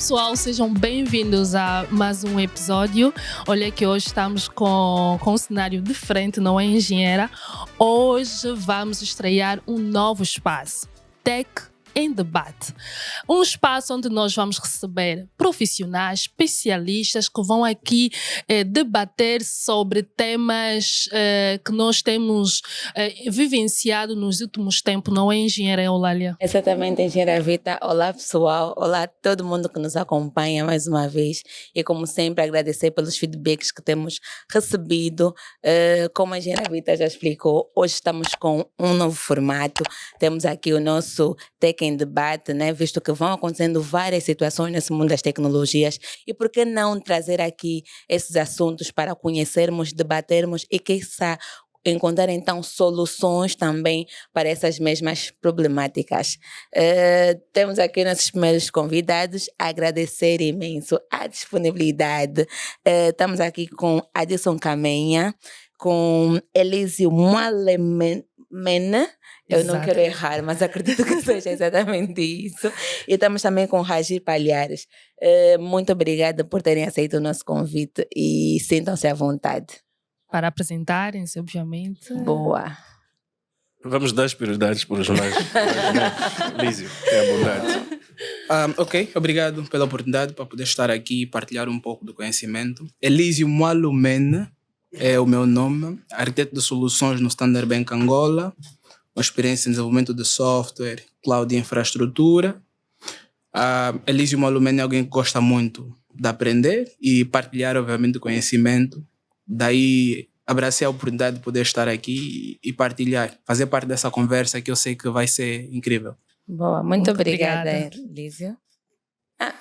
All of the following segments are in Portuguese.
pessoal, sejam bem-vindos a mais um episódio. Olha que hoje estamos com um cenário diferente, não é, engenheira? Hoje vamos estrear um novo espaço, Tech em Debate. Um espaço onde nós vamos receber profissionais, especialistas que vão aqui debater sobre temas que nós temos vivenciado nos últimos tempos, não é, engenheira Eulália? Exatamente, engenheira Vita. Olá, pessoal. Olá a todo mundo que nos acompanha mais uma vez. E, como sempre, agradecer pelos feedbacks que temos recebido. Como a engenheira Vita já explicou, hoje estamos com um novo formato. Temos aqui o nosso Tech em Debate, né? Visto que vão acontecendo várias situações nesse mundo das tecnologias. E por que não trazer aqui esses assuntos para conhecermos, debatermos e, quiçá, encontrar então soluções também para essas mesmas problemáticas. Temos aqui nossos primeiros convidados, agradecer imenso a disponibilidade. Estamos aqui com Adilson Camenha, com Elísio Mualemena. Eu não quero errar, mas acredito que seja exatamente isso. E estamos também com Ragir Palhares. Muito obrigada por terem aceito o nosso convite e sintam-se à vontade. Para apresentarem-se, obviamente. Boa. Vamos dar as prioridades para os mais novos. Lísio, é a bondade. Ok, obrigado pela oportunidade para poder estar aqui e partilhar um pouco do conhecimento. Elísio Mualumene é o meu nome, arquiteto de soluções no Standard Bank Angola, com experiência em desenvolvimento de software, cloud e infraestrutura. Elísio Mualumene é alguém que gosta muito de aprender e partilhar, obviamente, conhecimento. Daí abracei a oportunidade de poder estar aqui e partilhar, fazer parte dessa conversa que eu sei que vai ser incrível. Boa, muito obrigada, Elísio.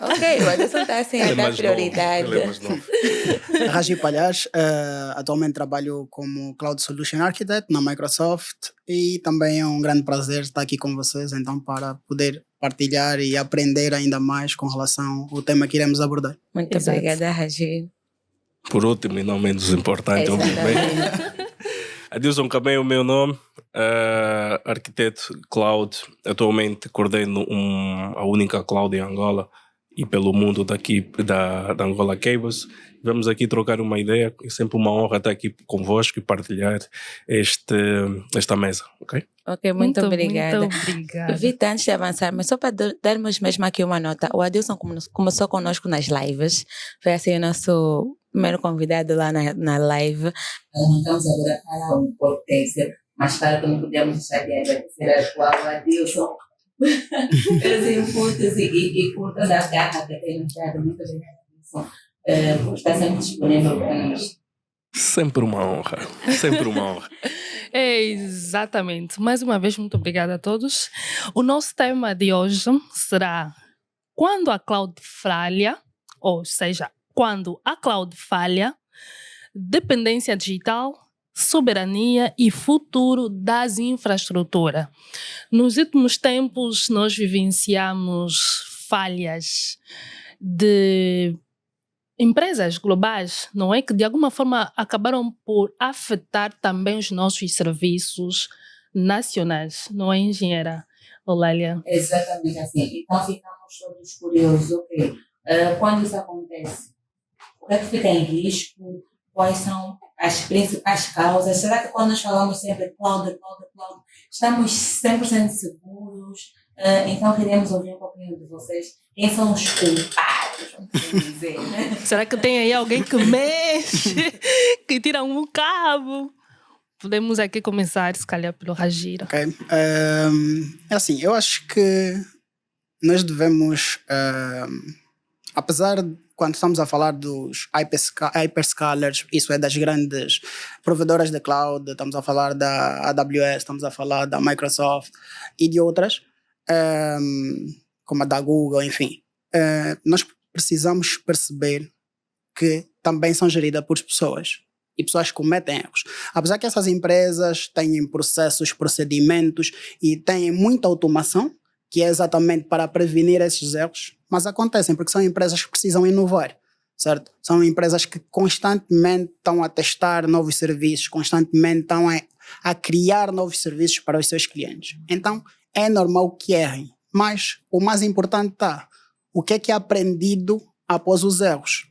Ok, o Adilson está assim a dar prioridade. Ele é mais novo. Ragir Palhares, atualmente trabalho como Cloud Solution Architect na Microsoft e também é um grande prazer estar aqui com vocês, então, para poder partilhar e aprender ainda mais com relação ao tema que iremos abordar. Muito obrigada, Ragir. Por último e não menos importante, obviamente. Adilson Camenha é o meu nome, arquiteto cloud. Atualmente coordeno a única cloud em Angola e pelo mundo daqui da Angola Cables. Vamos aqui trocar uma ideia. É sempre uma honra estar aqui convosco e partilhar esta mesa, ok? Ok, muito obrigada. Muito obrigada. Vita, antes de avançar, mas só para darmos mesmo aqui uma nota, o Adilson começou conosco nas lives, foi assim o nosso primeiro convidado lá na live. Estamos agora para um podcast, mas claro que não podemos deixar de agradecer ao Adilson pelos inputs e por toda a garra que tem nos dado. Muito obrigada, Adilson, por estar sempre disponível para nós. Sempre uma honra, sempre uma honra. É, exatamente. Mais uma vez, muito obrigada a todos. O nosso tema de hoje será quando a cloud falha, ou seja, quando a cloud falha, dependência digital, soberania e futuro das infraestruturas. Nos últimos tempos, nós vivenciamos falhas de empresas globais, não é? Que de alguma forma acabaram por afetar também os nossos serviços nacionais, não é, engenheira Eulália? Exatamente assim. Então ficamos todos curiosos, ok? Quando isso acontece, o que é que fica em risco? Quais são as principais causas? Será que quando nós falamos sempre cloud, estamos 100% seguros? Então queremos ouvir um pouquinho de vocês. Quem são os culpados? Vamos dizer, né? Será que tem aí alguém que mexe, que tira um cabo? Podemos aqui começar, se calhar, pelo Ragir. Ok. É assim, eu acho que nós devemos, apesar de quando estamos a falar dos hyperscalers, isso é das grandes provedoras de cloud, estamos a falar da AWS, estamos a falar da Microsoft e de outras, como a da Google, enfim. Nós precisamos perceber que também são geridas por pessoas. E pessoas cometem erros. Apesar que essas empresas têm processos, procedimentos e têm muita automação, que é exatamente para prevenir esses erros, mas acontecem porque são empresas que precisam inovar, certo? São empresas que constantemente estão a testar novos serviços, constantemente estão a criar novos serviços para os seus clientes. Então, é normal que errem, mas o mais importante está, o que é aprendido após os erros.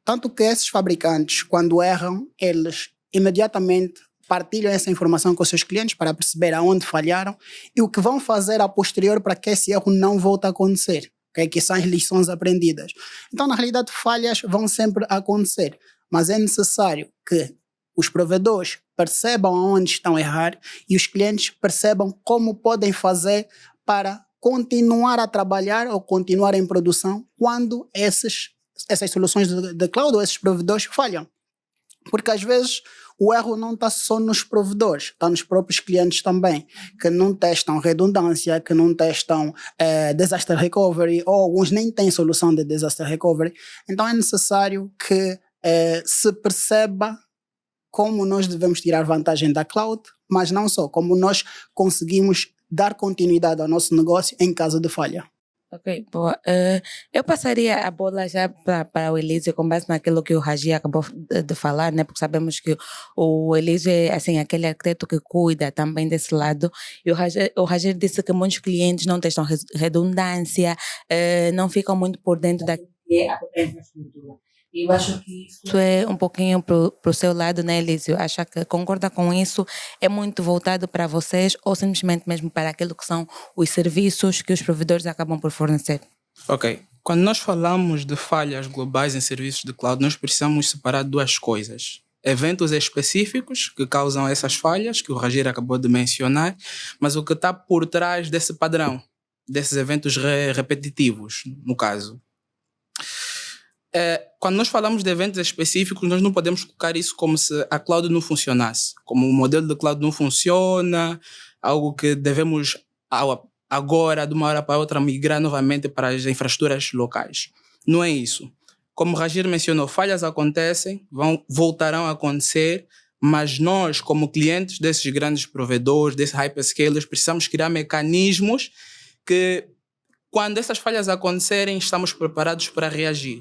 Tanto que esses fabricantes, quando erram, eles imediatamente partilham essa informação com os seus clientes para perceber aonde falharam e o que vão fazer a posterior para que esse erro não volte a acontecer. Okay? Que são as lições aprendidas. Então, na realidade, falhas vão sempre acontecer, mas é necessário que os provedores percebam aonde estão a errar e os clientes percebam como podem fazer para continuar a trabalhar ou continuar em produção quando essas soluções de cloud ou esses provedores falham. Porque às vezes o erro não está só nos provedores, está nos próprios clientes também, que não testam redundância, que não testam disaster recovery, ou alguns nem têm solução de disaster recovery. Então é necessário que se perceba como nós devemos tirar vantagem da cloud, mas não só, como nós conseguimos dar continuidade ao nosso negócio em caso de falha. Ok, boa. Eu passaria a bola já para o Elísio com base naquilo que o Raji acabou de falar, né? Porque sabemos que o Elísio é assim, aquele arquiteto que cuida também desse lado. E o Raji disse que muitos clientes não testam redundância, não ficam muito por dentro da que é a infraestrutura. E eu acho que isso é um pouquinho para o seu lado, né, Elísio? Acha que concorda com isso? É muito voltado para vocês ou simplesmente mesmo para aquilo que são os serviços que os provedores acabam por fornecer? Ok. Quando nós falamos de falhas globais em serviços de cloud, nós precisamos separar duas coisas. Eventos específicos que causam essas falhas, que o Ragir acabou de mencionar, mas o que está por trás desse padrão, desses eventos repetitivos, no caso. Quando nós falamos de eventos específicos, nós não podemos colocar isso como se a cloud não funcionasse, como o modelo de cloud não funciona, algo que devemos agora, de uma hora para outra, migrar novamente para as infraestruturas locais. Não é isso. Como o Ragir mencionou, falhas acontecem, voltarão a acontecer, mas nós, como clientes desses grandes provedores, desses hyperscalers, precisamos criar mecanismos que, quando essas falhas acontecerem, estamos preparados para reagir.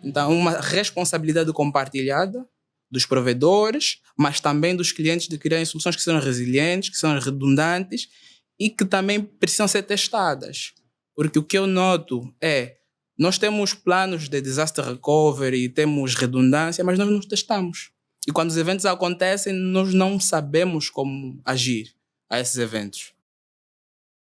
Então, uma responsabilidade compartilhada dos provedores, mas também dos clientes de criarem soluções que sejam resilientes, que sejam redundantes e que também precisam ser testadas. Porque o que eu noto é, nós temos planos de disaster recovery, temos redundância, mas nós não testamos. E quando os eventos acontecem, nós não sabemos como agir a esses eventos.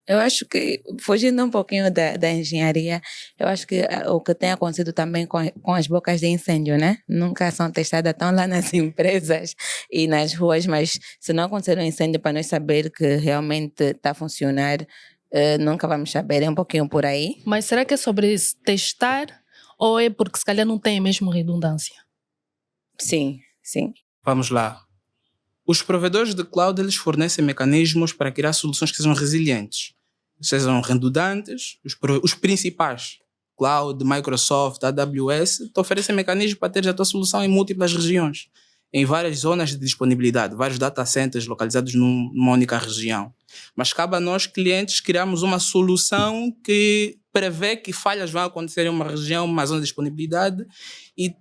Eu acho que, fugindo um pouquinho da engenharia, eu acho que o que tem acontecido também com as bocas de incêndio, né? Nunca são testadas, estão lá nas empresas e nas ruas, mas se não acontecer um incêndio para nós saber que realmente está a funcionar, nunca vamos saber, é um pouquinho por aí. Mas será que é sobre testar ou é porque se calhar não tem mesmo redundância? Sim, sim. Vamos lá. Os provedores de cloud, eles fornecem mecanismos para criar soluções que sejam resilientes, sejam redundantes. Os principais, Cloud, Microsoft, AWS, te oferecem mecanismos para ter a tua solução em múltiplas regiões, em várias zonas de disponibilidade, vários data centers localizados numa única região. Mas cabe a nós, clientes, criarmos uma solução que prevê que falhas vão acontecer em uma região, uma zona de disponibilidade e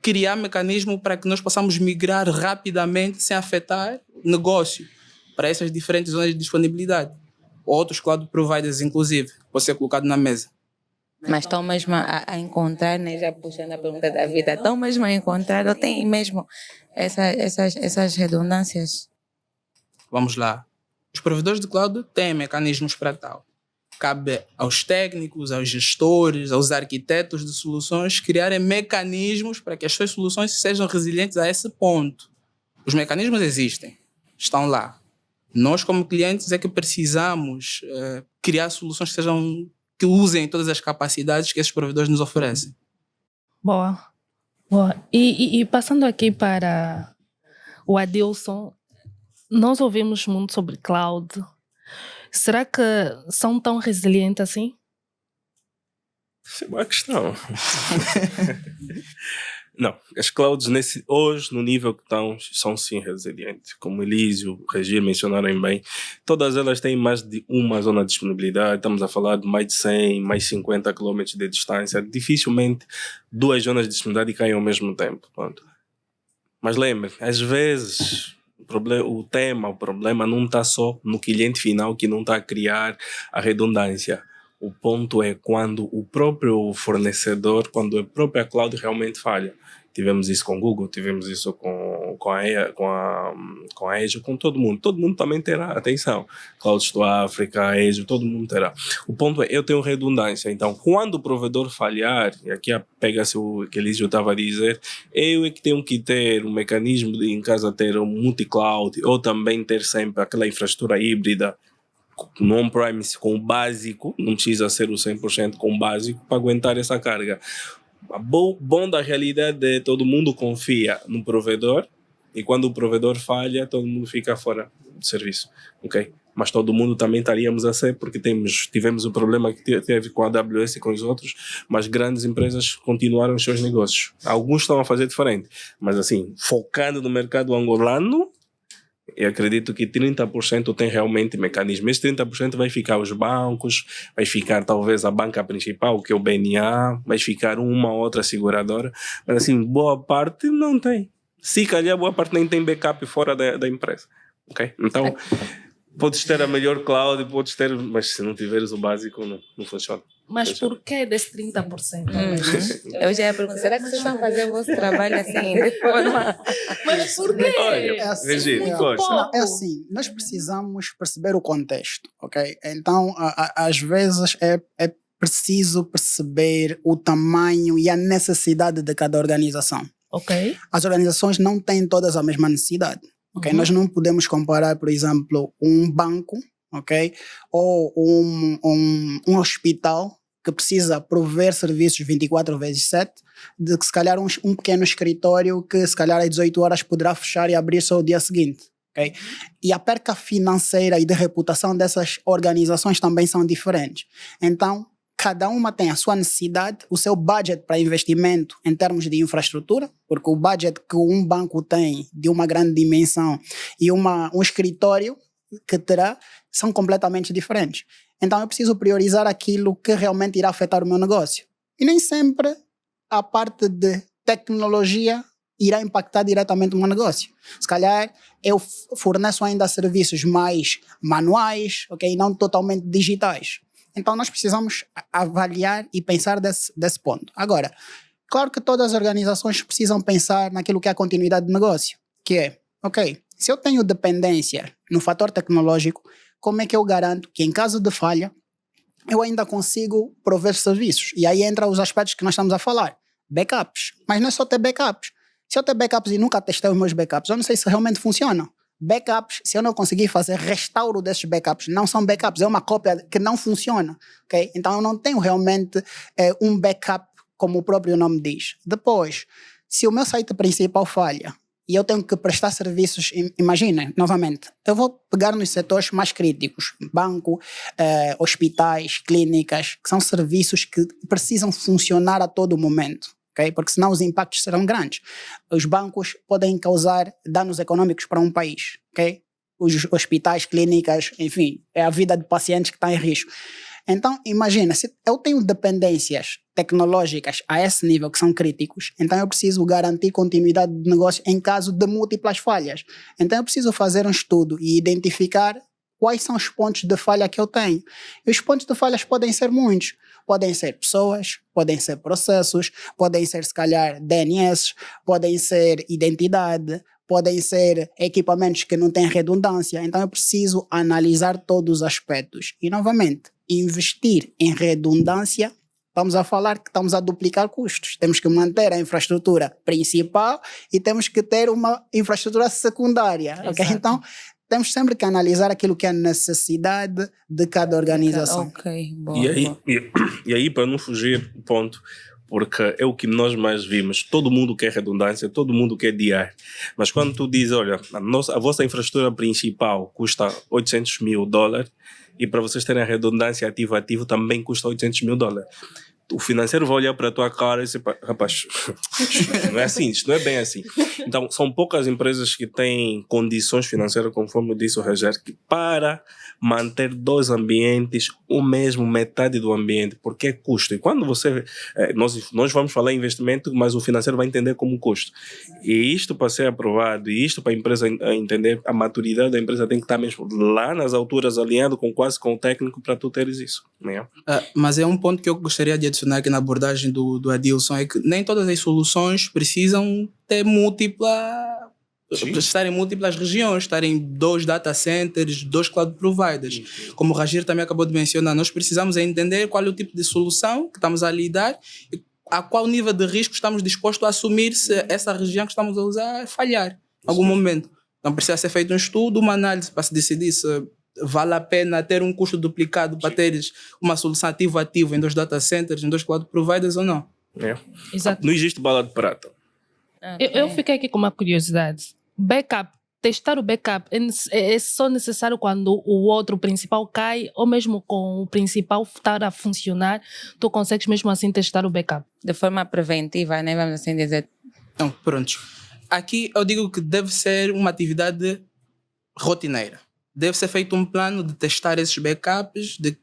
criar mecanismo para que nós possamos migrar rapidamente sem afetar o negócio para essas diferentes zonas de disponibilidade. Outros cloud providers, inclusive, pode ser colocado na mesa. Mas estão mesmo a encontrar, né? Já puxando a pergunta da vida, estão mesmo a encontrar ou tem mesmo essas redundâncias? Vamos lá. Os provedores de cloud têm mecanismos para tal. Cabe aos técnicos, aos gestores, aos arquitetos de soluções criarem mecanismos para que as suas soluções sejam resilientes a esse ponto. Os mecanismos existem, estão lá. Nós, como clientes, é que precisamos criar soluções que usem todas as capacidades que esses provedores nos oferecem. Boa. E passando aqui para o Adilson, nós ouvimos muito sobre cloud. Será que são tão resilientes assim? Isso é uma questão. Não, as clouds hoje, no nível que estão, são sim resilientes. Como Elísio, o Regir mencionaram bem, todas elas têm mais de uma zona de disponibilidade. Estamos a falar de mais de 100, mais 50 km de distância. Dificilmente duas zonas de disponibilidade caem ao mesmo tempo. Pronto. Mas lembre, às vezes o problema não está só no cliente final que não está a criar a redundância. O ponto é quando o próprio fornecedor, quando a própria cloud realmente falha. Tivemos isso com o Google, tivemos isso com a Azure, com todo mundo. Todo mundo também terá, atenção, Clouds do África, Azure, todo mundo terá. O ponto é, eu tenho redundância. Então, quando o provedor falhar, e aqui pega-se o que Elísio estava a dizer, eu é que tenho que ter um mecanismo de em casa ter um multi-cloud, ou também ter sempre aquela infraestrutura híbrida, no on-premise com o básico, não precisa ser o 100% com o básico para aguentar essa carga. O bom da realidade é todo mundo confia no provedor e quando o provedor falha, todo mundo fica fora do serviço, ok? Mas todo mundo também estaríamos a ser porque tivemos o problema que teve com a AWS e com os outros, mas grandes empresas continuaram os seus negócios. Alguns estão a fazer diferente, mas assim, focando no mercado angolano, eu acredito que 30% tem realmente mecanismo. Esse 30% vai ficar os bancos, vai ficar talvez a banca principal, que é o BNA, vai ficar uma ou outra seguradora, mas assim, boa parte não tem. Se calhar, boa parte nem tem backup fora da empresa. Okay? Então, podes ter a melhor cloud, mas se não tiveres o básico, não funciona. Mas por que desse 30%? Eu já ia perguntar, será que vocês estão fazendo o vosso trabalho assim, de forma... Mas por quê? Olha, Regina, gosto. Não, é assim, nós precisamos perceber o contexto, ok? Então, às vezes é preciso perceber o tamanho e a necessidade de cada organização. Ok. As organizações não têm todas a mesma necessidade, ok? Nós não podemos comparar, por exemplo, um banco, ok? Ou um hospital que precisa prover serviços 24/7, de que se calhar um pequeno escritório que se calhar às 18 horas poderá fechar e abrir só o dia seguinte. Okay? E a perca financeira e de reputação dessas organizações também são diferentes. Então, cada uma tem a sua necessidade, o seu budget para investimento em termos de infraestrutura, porque o budget que um banco tem de uma grande dimensão e um escritório que terá são completamente diferentes. Então eu preciso priorizar aquilo que realmente irá afetar o meu negócio. E nem sempre a parte de tecnologia irá impactar diretamente o meu negócio. Se calhar eu forneço ainda serviços mais manuais, ok, não totalmente digitais. Então nós precisamos avaliar e pensar desse ponto. Agora, claro que todas as organizações precisam pensar naquilo que é a continuidade de negócio, que é, ok, se eu tenho dependência no fator tecnológico, como é que eu garanto que em caso de falha eu ainda consigo prover serviços? E aí entra os aspectos que nós estamos a falar. Backups. Mas não é só ter backups. Se eu ter backups e nunca testei os meus backups, eu não sei se realmente funcionam. Backups, se eu não conseguir fazer restauro desses backups, não são backups, é uma cópia que não funciona. Okay? Então eu não tenho realmente um backup como o próprio nome diz. Depois, se o meu site principal falha, e eu tenho que prestar serviços, imaginem, novamente, eu vou pegar nos setores mais críticos, banco, hospitais, clínicas, que são serviços que precisam funcionar a todo momento, okay? Porque senão os impactos serão grandes. Os bancos podem causar danos econômicos para um país, okay? Os hospitais, clínicas, enfim, é a vida de pacientes que está em risco. Então, imagina, se eu tenho dependências tecnológicas a esse nível que são críticos, então eu preciso garantir continuidade de negócio em caso de múltiplas falhas. Então eu preciso fazer um estudo e identificar quais são os pontos de falha que eu tenho. E os pontos de falhas podem ser muitos. Podem ser pessoas, podem ser processos, podem ser, se calhar, DNS, podem ser identidade, podem ser equipamentos que não têm redundância. Então eu preciso analisar todos os aspectos. E, novamente, investir em redundância, estamos a falar que estamos a duplicar custos. Temos que manter a infraestrutura principal e temos que ter uma infraestrutura secundária. Okay? Então, temos sempre que analisar aquilo que é a necessidade de cada organização. Ok, bom. E aí, para não fugir do ponto, porque é o que nós mais vimos, todo mundo quer redundância, todo mundo quer DI, mas quando tu dizes, olha, a vossa infraestrutura principal custa $800 mil, e para vocês terem a redundância ativo também custa $800 mil. o financeiro vai olhar para a tua cara e dizer, rapaz, não é assim, isto não é bem assim. Então, são poucas empresas que têm condições financeiras, conforme disse o Rogério, que para manter dois ambientes, o mesmo, metade do ambiente, porque é custo. E quando você... nós vamos falar em investimento, mas o financeiro vai entender como custo. E isto para ser aprovado, e isto para a empresa entender, a maturidade da empresa tem que estar mesmo lá nas alturas, alinhado quase com o técnico, para tu teres isso. Né? Mas é um ponto que eu gostaria de adicionar aqui na abordagem do Adilson, é que nem todas as soluções precisam ter estar em múltiplas regiões, estar em 2 data centers, 2 cloud providers. Como o Ragir também acabou de mencionar, nós precisamos entender qual é o tipo de solução que estamos a lidar e a qual nível de risco estamos dispostos a assumir se essa região que estamos a usar falhar em algum momento. Então precisa ser feito um estudo, uma análise para se decidir se vale a pena ter um custo duplicado para teres uma solução ativo-ativo em 2 data centers, em 2 cloud providers ou não. Exato. Não existe bala de prata. Eu fiquei aqui com uma curiosidade. Backup, testar o backup é só necessário quando o outro principal cai, ou mesmo com o principal estar a funcionar, tu consegues mesmo assim testar o backup? De forma preventiva, né? Vamos assim dizer. Então, pronto. Aqui eu digo que deve ser uma atividade rotineira. Deve ser feito um plano de testar esses backups, de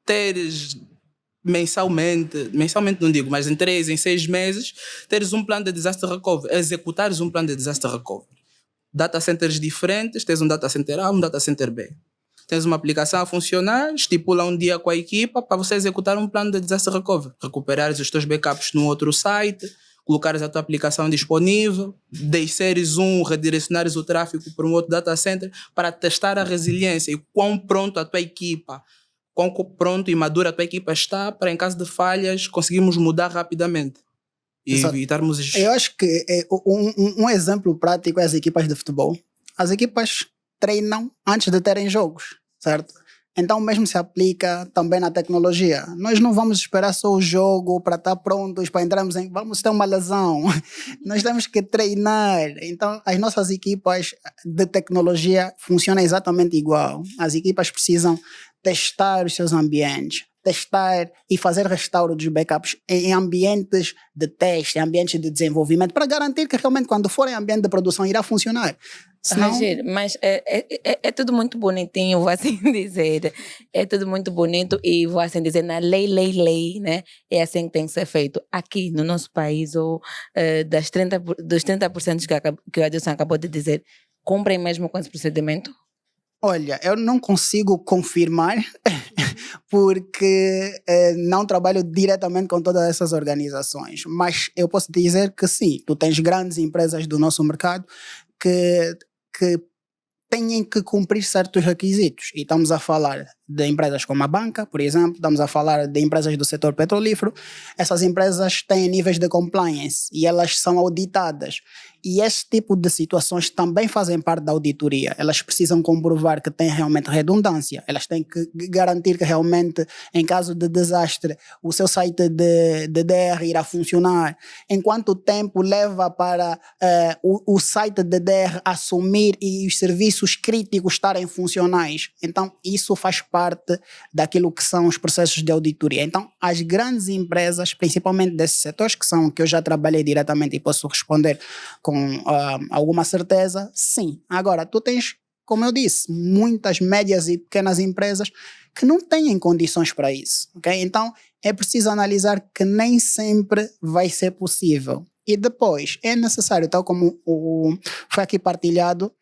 teres mensalmente não digo, mas em 3, em 6 meses, teres um plano de disaster recovery, executares um plano de disaster recovery. Data centers diferentes, tens um data center A, um data center B. Tens uma aplicação a funcionar, estipula um dia com a equipa para você executar um plano de disaster recovery. Recuperares os teus backups num outro site, colocares a tua aplicação disponível, desceres redirecionares o tráfego para um outro data center para testar a resiliência e quão pronto a tua equipa, quão pronto e madura a tua equipa está para, em caso de falhas, conseguirmos mudar rapidamente. E evitarmos... Eu acho que um exemplo prático é as equipas de futebol. As equipas treinam antes de terem jogos, certo? Então o mesmo se aplica também na tecnologia. Nós não vamos esperar só o jogo para estar prontos, para entrarmos em... Vamos ter uma lesão. Nós temos que treinar. Então as nossas equipas de tecnologia funcionam exatamente igual. As equipas precisam testar os seus ambientes, testar e fazer restauro dos backups em ambientes de teste, em ambientes de desenvolvimento, para garantir que realmente quando for em ambiente de produção irá funcionar. Senão... Mas é tudo muito bonitinho, vou assim dizer. É tudo muito bonito e vou assim dizer, na lei, né? É assim que tem que ser feito. Aqui no nosso país, ou dos 30% que o Adilson acabou de dizer, cumprem mesmo com esse procedimento? Olha, eu não consigo confirmar porque não trabalho diretamente com todas essas organizações, mas eu posso dizer que sim, tu tens grandes empresas do nosso mercado que têm que cumprir certos requisitos. E estamos a falar de empresas como a banca, por exemplo, estamos a falar de empresas do setor petrolífero. Essas empresas têm níveis de compliance e elas são auditadas. E esse tipo de situações também fazem parte da auditoria. Elas precisam comprovar que tem realmente redundância. Elas têm que garantir que realmente, em caso de desastre, o seu site de DR irá funcionar. Em quanto tempo leva para o site de DR assumir e os serviços críticos estarem funcionais. Então, isso faz parte daquilo que são os processos de auditoria. Então, as grandes empresas, principalmente desses setores, que eu já trabalhei diretamente e posso responder com alguma certeza, sim. Agora, tu tens, como eu disse, muitas médias e pequenas empresas que não têm condições para isso, ok? Então, é preciso analisar que nem sempre vai ser possível. E depois, é necessário, tal como foi aqui partilhado,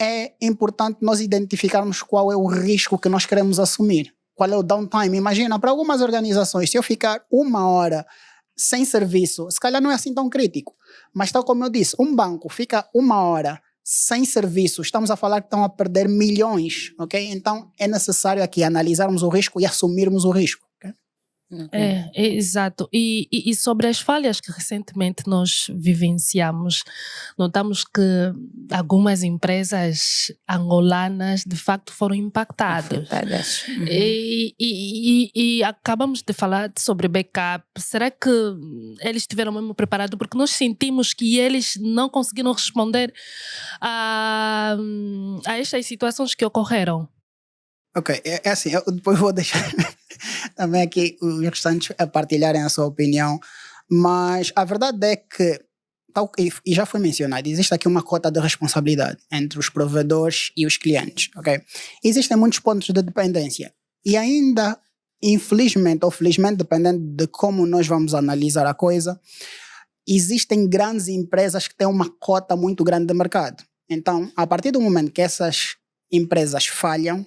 é importante nós identificarmos qual é o risco que nós queremos assumir. Qual é o downtime? Imagina, para algumas organizações, se eu ficar 1 hora sem serviço, se calhar não é assim tão crítico. Mas tal como eu disse, um banco fica 1 hora sem serviço, estamos a falar que estão a perder milhões, ok? Então é necessário aqui analisarmos o risco e assumirmos o risco. Okay? Exato. E sobre as falhas que recentemente nós vivenciamos, notamos que algumas empresas angolanas de facto foram impactadas. Uhum. E acabamos de falar sobre backup. Será que eles estiveram mesmo preparados? Porque nós sentimos que eles não conseguiram responder a estas situações que ocorreram. Ok, é assim, eu depois vou deixar também aqui os restantes a partilharem a sua opinião, mas a verdade é que, e já foi mencionado, existe aqui uma cota de responsabilidade entre os provedores e os clientes, ok? Existem muitos pontos de dependência e ainda, infelizmente ou felizmente, dependendo de como nós vamos analisar a coisa, existem grandes empresas que têm uma cota muito grande de mercado. Então, a partir do momento que essas empresas falham,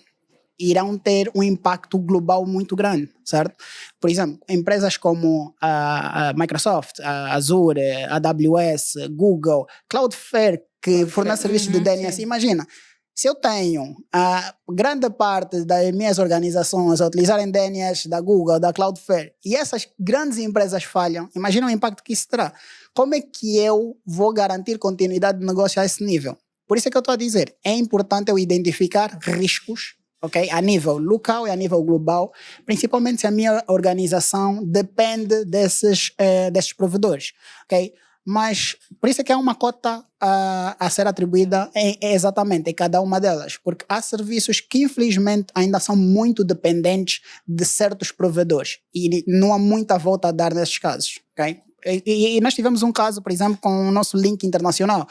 irão ter um impacto global muito grande, certo? Por exemplo, empresas como a Microsoft, a Azure, a AWS, Google, Cloudflare, que fornece serviços de DNS. Imagina, se eu tenho a grande parte das minhas organizações a utilizarem DNS da Google, da Cloudflare, e essas grandes empresas falham, imagina o impacto que isso terá. Como é que eu vou garantir continuidade de negócio a esse nível? Por isso é que eu estou a dizer, é importante eu identificar riscos, ok? A nível local e a nível global, principalmente se a minha organização depende desses provedores, ok? Mas por isso é que há uma cota a ser atribuída exatamente em cada uma delas, porque há serviços que infelizmente ainda são muito dependentes de certos provedores e não há muita volta a dar nesses casos, ok? E nós tivemos um caso, por exemplo, com o nosso link internacional,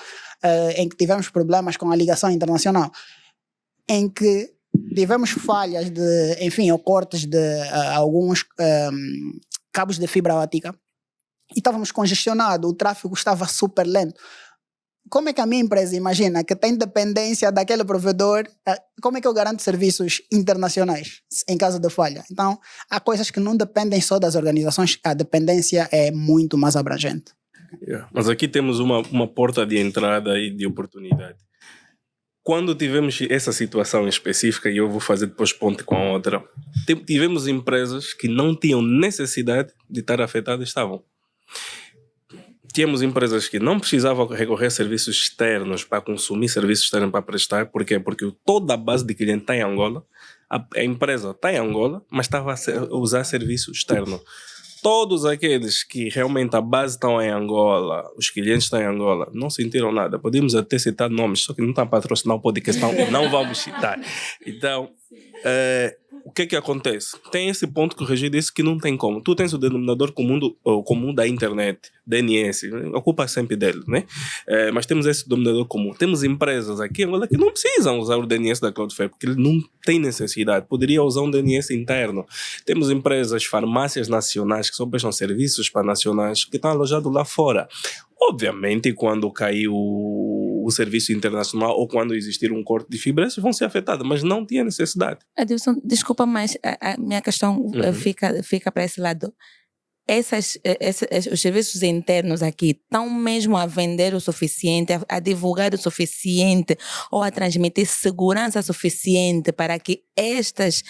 em que tivemos problemas com a ligação internacional, em que tivemos falhas ou cortes de alguns cabos de fibra óptica e estávamos congestionados, o tráfego estava super lento. Como é que a minha empresa, imagina, que tem dependência daquele provedor, como é que eu garanto serviços internacionais em caso de falha? Então, há coisas que não dependem só das organizações, a dependência é muito mais abrangente. Mas aqui temos uma porta de entrada e de oportunidade. Quando tivemos essa situação específica, e eu vou fazer depois ponte com a outra, tivemos empresas que não tinham necessidade de estar afetadas, estavam. Tínhamos empresas que não precisavam recorrer a serviços externos para consumir serviços externos para prestar. Por quê? Porque toda a base de cliente está em Angola, a empresa está em Angola, mas estava a usar serviço externo. Todos aqueles que realmente a base estão em Angola, os clientes estão em Angola, não sentiram nada. Podemos até citar nomes, só que não está a patrocinar o podcast, não vamos citar. Então, o que acontece? Tem esse ponto que o Regi disse que não tem como. Tu tens o denominador comum da internet, DNS, ocupa sempre dele, né? Mas temos esse denominador comum. Temos empresas aqui em Angola que não precisam usar o DNS da Cloudflare, porque ele não tem necessidade. Poderia usar um DNS interno. Temos empresas, farmácias nacionais, que só prestam serviços para nacionais, que estão alojados lá fora. Obviamente, quando caiu o serviço internacional ou quando existir um corte de fibras, vão ser afetados, mas não tinha necessidade. Adilson, desculpa, mas a minha questão fica para esse lado. Os serviços internos aqui estão mesmo a vender o suficiente, a divulgar o suficiente ou a transmitir segurança suficiente para que estas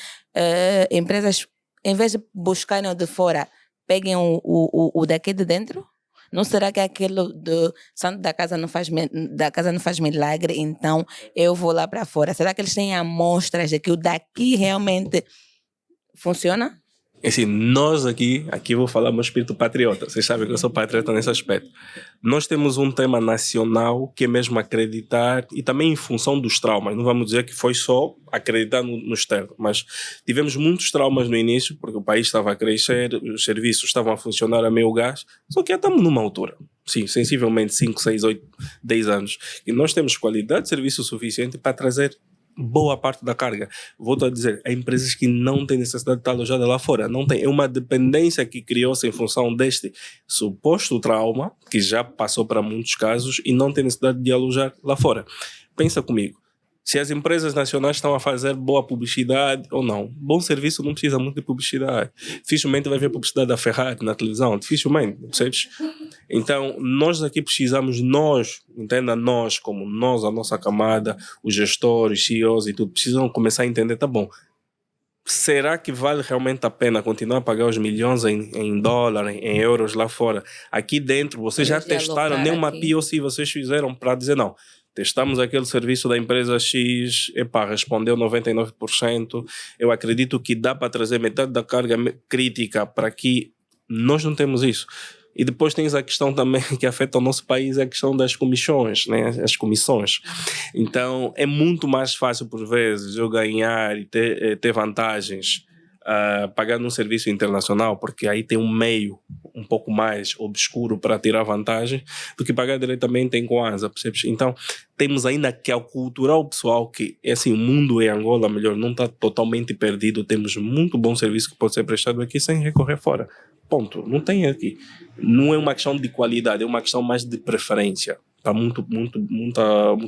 empresas, em vez de buscarem o de fora, peguem o daqui de dentro? Não será que aquilo do santo da casa não faz milagre, então eu vou lá para fora? Será que eles têm amostras de que o daqui realmente funciona? Assim, nós aqui vou falar meu espírito patriota. Vocês sabem que eu sou patriota nesse aspecto. Nós temos um tema nacional que é mesmo acreditar, e também em função dos traumas. Não vamos dizer que foi só acreditar no externo, mas tivemos muitos traumas no início, porque o país estava a crescer, os serviços estavam a funcionar a meio gás, só que já estamos numa altura, sim, sensivelmente 5, 6, 8, 10 anos, e nós temos qualidade de serviço suficiente para trazer boa parte da carga. Volto a dizer, há empresas que não têm necessidade de estar alojadas lá fora. Não tem. É uma dependência que criou-se em função deste suposto trauma, que já passou para muitos casos, e não tem necessidade de alojar lá fora. Pensa comigo. Se as empresas nacionais estão a fazer boa publicidade ou não. Bom serviço não precisa muito de publicidade. Dificilmente vai ver publicidade da Ferrari na televisão. Dificilmente, percebes? Então, nós aqui precisamos, entenda nós, como nós, a nossa camada, os gestores, CEOs e tudo, precisam começar a entender, tá bom, será que vale realmente a pena continuar a pagar os milhões em dólar, em euros lá fora? Aqui dentro, vocês já testaram nenhuma POC vocês fizeram para dizer não. Testamos aquele serviço da empresa X, respondeu 99%. Eu acredito que dá para trazer metade da carga crítica para aqui. Nós não temos isso. E depois tens a questão também que afeta o nosso país, a questão das comissões, né? As comissões. Então, é muito mais fácil, por vezes, eu ganhar e ter vantagens pagar num serviço internacional, porque aí tem um meio um pouco mais obscuro para tirar vantagem, do que pagar diretamente em Kwanza, percebes? Então, temos ainda que aculturar o pessoal que, é assim, o mundo em Angola, melhor, não está totalmente perdido, temos muito bom serviço que pode ser prestado aqui sem recorrer fora. Ponto. Não tem aqui. Não é uma questão de qualidade, é uma questão mais de preferência. Está muito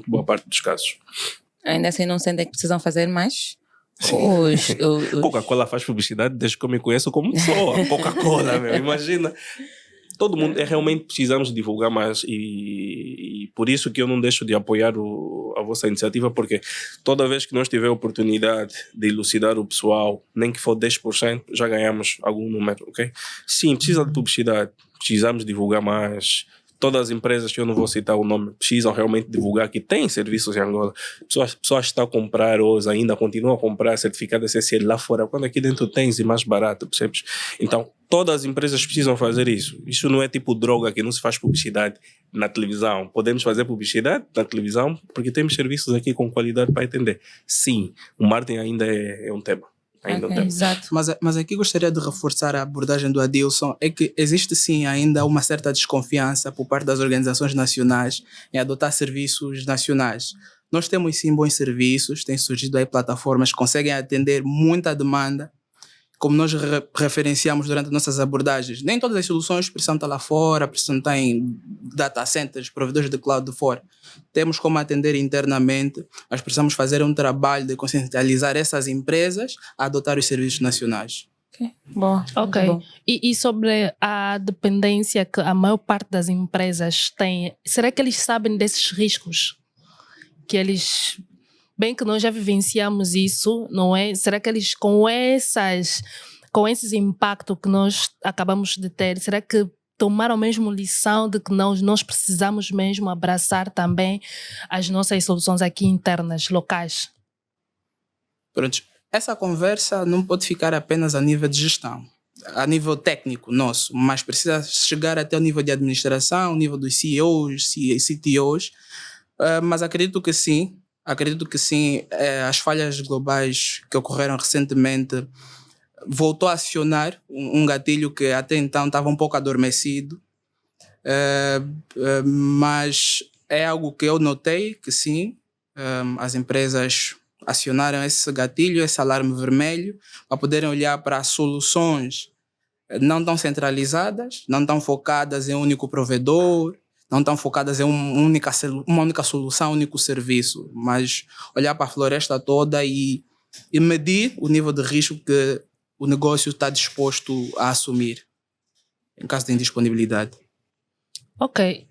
boa parte dos casos. Ainda assim não sentem que precisam fazer mais? Coca-Cola faz publicidade desde que eu me conheço como pessoa. Coca-Cola, meu, imagina. Todo mundo, realmente precisamos divulgar mais e por isso que eu não deixo de apoiar a vossa iniciativa, porque toda vez que nós tiver a oportunidade de elucidar o pessoal, nem que for 10%, já ganhamos algum número, ok? Sim, precisa de publicidade, precisamos divulgar mais. Todas as empresas que eu não vou citar o nome precisam realmente divulgar que tem serviços em Angola. Pessoas estão a comprar ou ainda continuam a comprar certificado SSL lá fora, quando aqui dentro tens e mais barato, percebes? Então, todas as empresas precisam fazer isso. Isso não é tipo droga que não se faz publicidade na televisão. Podemos fazer publicidade na televisão porque temos serviços aqui com qualidade para atender. Sim, o marketing ainda é um tema. Exato. Mas aqui gostaria de reforçar a abordagem do Adilson, é que existe sim ainda uma certa desconfiança por parte das organizações nacionais em adotar serviços nacionais. Nós temos sim bons serviços, têm surgido aí plataformas que conseguem atender muita demanda, como nós referenciamos durante nossas abordagens. Nem todas as soluções precisam estar lá fora, precisam estar em data centers, provedores de cloud de fora. Temos como atender internamente, mas precisamos fazer um trabalho de consciencializar essas empresas a adotar os serviços nacionais. Boa. Ok. Bom. E sobre a dependência que a maior parte das empresas tem, será que eles sabem desses riscos? Que eles... Bem que nós já vivenciamos isso, não é? Será que eles, com esses impactos que nós acabamos de ter, será que tomaram mesmo lição de que nós precisamos mesmo abraçar também as nossas soluções aqui internas, locais? Pronto. Essa conversa não pode ficar apenas a nível de gestão, a nível técnico nosso, mas precisa chegar até o nível de administração, o nível dos CEOs, CTOs, mas acredito que sim, as falhas globais que ocorreram recentemente voltou a acionar um gatilho que até então estava um pouco adormecido, mas é algo que eu notei que sim, as empresas acionaram esse gatilho, esse alarme vermelho, para poderem olhar para soluções não tão centralizadas, não tão focadas em um único provedor, não estão focadas em uma única solução, um único serviço, mas olhar para a floresta toda e medir o nível de risco que o negócio está disposto a assumir em caso de indisponibilidade. Ok.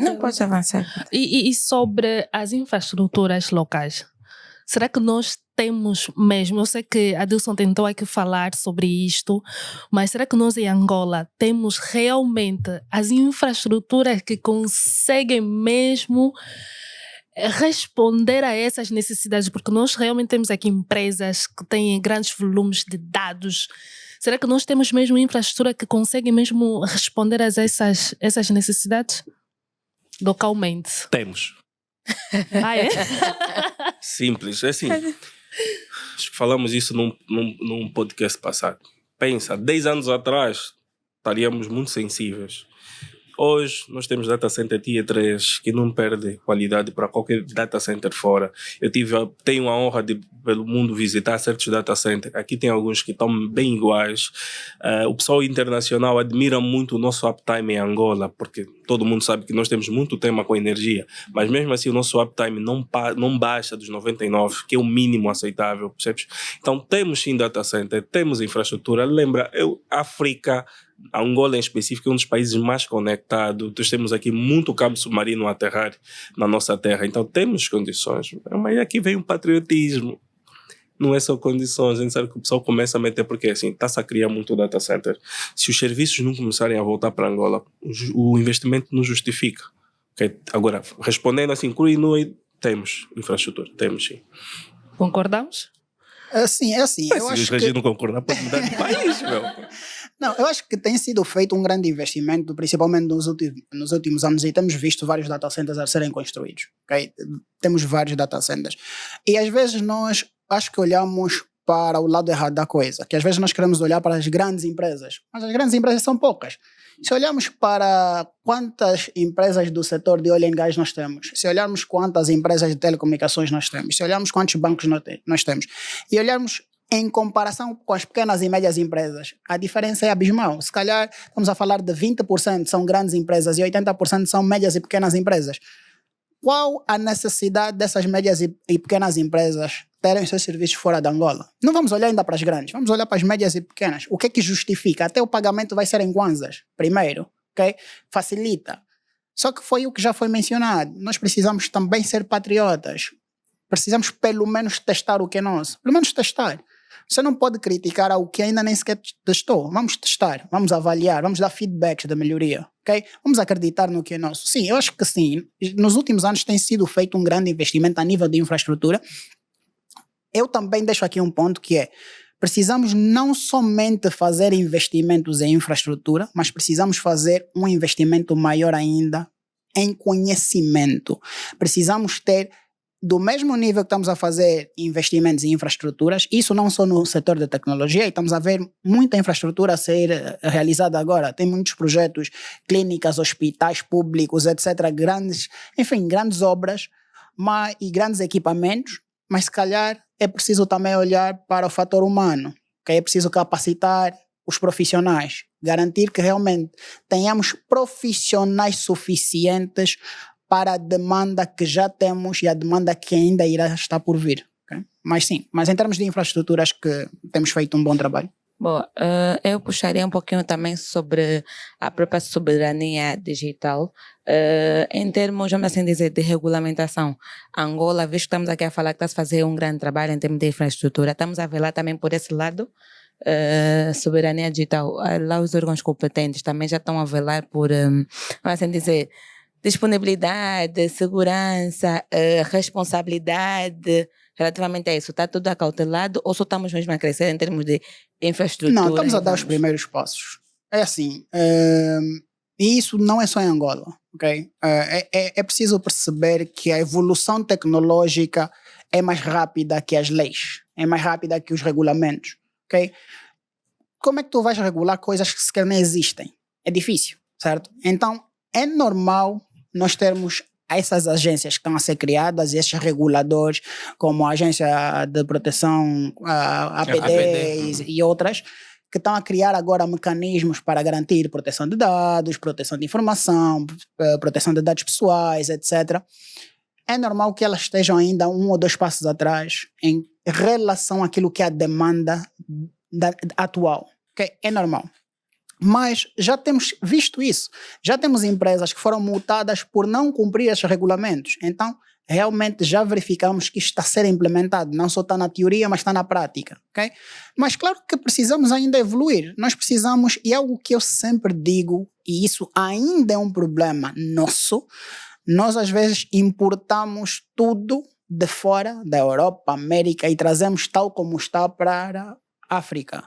Não pode avançar. E sobre as infraestruturas locais? Será que nós temos mesmo? Eu sei que a Adilson tentou aqui falar sobre isto, mas será que nós em Angola temos realmente as infraestruturas que conseguem mesmo responder a essas necessidades? Porque nós realmente temos aqui empresas que têm grandes volumes de dados. Será que nós temos mesmo infraestrutura que consegue mesmo responder a essas necessidades localmente? Temos. Ah, é? Simples, é assim. Acho que falamos isso num podcast passado. Pensa, 10 anos atrás estaríamos muito sensíveis. Hoje nós temos data center Tier 3 que não perde qualidade para qualquer data center fora. Eu tenho a honra de pelo mundo visitar certos data centers. Aqui tem alguns que estão bem iguais. O pessoal internacional admira muito o nosso uptime em Angola, porque todo mundo sabe que nós temos muito tema com energia, mas mesmo assim o nosso uptime não baixa dos 99, que é o mínimo aceitável, percebes? Então temos sim data center, temos infraestrutura. Lembra, África, Angola em específico é um dos países mais conectados. Nós temos aqui muito cabo submarino a aterrar na nossa terra, então temos condições. Mas aqui vem o patriotismo. Não é só condições, a gente sabe que o pessoal começa a meter, porque assim, está-se a criar muito data center. Se os serviços não começarem a voltar para Angola, o investimento não justifica. Okay? Agora, respondendo assim, temos infraestrutura, temos sim. Concordamos? Sim, é assim. Mas se os regis não concordar, pode mudar de país, meu. Não, eu acho que tem sido feito um grande investimento, principalmente nos últimos anos, e temos visto vários data centers a serem construídos. Okay? Temos vários data centers. E às vezes nós acho que olhamos para o lado errado da coisa, que às vezes nós queremos olhar para as grandes empresas, mas as grandes empresas são poucas. Se olharmos para quantas empresas do setor de oil and gas nós temos, se olharmos quantas empresas de telecomunicações nós temos, se olharmos quantos bancos nós temos, e olharmos em comparação com as pequenas e médias empresas, a diferença é abismal. Se calhar estamos a falar de 20% são grandes empresas e 80% são médias e pequenas empresas. Qual a necessidade dessas médias e pequenas empresas terem seus serviços fora de Angola? Não vamos olhar ainda para as grandes, vamos olhar para as médias e pequenas. O que é que justifica? Até o pagamento vai ser em kwanzas, primeiro, ok? Facilita. Só que foi o que já foi mencionado. Nós precisamos também ser patriotas. Precisamos pelo menos testar o que é nosso. Pelo menos testar. Você não pode criticar algo que ainda nem sequer testou. Vamos testar, vamos avaliar, vamos dar feedbacks da melhoria, ok? Vamos acreditar no que é nosso. Sim, eu acho que sim. Nos últimos anos tem sido feito um grande investimento a nível de infraestrutura. Eu também deixo aqui um ponto que é, precisamos não somente fazer investimentos em infraestrutura, mas precisamos fazer um investimento maior ainda em conhecimento. Precisamos ter, do mesmo nível que estamos a fazer investimentos em infraestruturas, isso não só no setor da tecnologia, e estamos a ver muita infraestrutura a ser realizada agora, tem muitos projetos, clínicas, hospitais públicos, etc., grandes, enfim, grandes obras e grandes equipamentos, mas se calhar é preciso também olhar para o fator humano, que é preciso capacitar os profissionais, garantir que realmente tenhamos profissionais suficientes para a demanda que já temos e a demanda que ainda irá estar por vir. Okay? Mas sim, mas em termos de infraestruturas que temos feito um bom trabalho. Bom, eu puxaria um pouquinho também sobre a própria soberania digital, em termos, vamos assim dizer, de regulamentação. Angola, visto que estamos aqui a falar que está a fazer um grande trabalho em termos de infraestrutura, estamos a ver lá também por esse lado, soberania digital. Lá os órgãos competentes também já estão a velar por, vamos assim dizer, disponibilidade, segurança, responsabilidade relativamente a isso. Está tudo acautelado ou só estamos mesmo a crescer em termos de infraestrutura? Não, estamos a dar os primeiros passos. É assim, e isso não é só em Angola, ok? É preciso perceber que a evolução tecnológica é mais rápida que as leis, é mais rápida que os regulamentos, ok? Como é que tu vais regular coisas que sequer nem existem? É difícil, certo? Então, é normal nós termos essas agências que estão a ser criadas, esses reguladores, como a Agência de Proteção, a APD e outras, que estão a criar agora mecanismos para garantir proteção de dados, proteção de informação, proteção de dados pessoais, etc. É normal que elas estejam ainda 1 ou 2 passos atrás em relação àquilo que é a demanda atual. Okay? É normal. Mas já temos visto isso. Já temos empresas que foram multadas por não cumprir esses regulamentos. Então, realmente já verificamos que isto está a ser implementado. Não só está na teoria, mas está na prática. Okay? Mas claro que precisamos ainda evoluir. Nós precisamos, e é algo que eu sempre digo, e isso ainda é um problema nosso, nós às vezes importamos tudo de fora, da Europa, América, e trazemos tal como está para a África.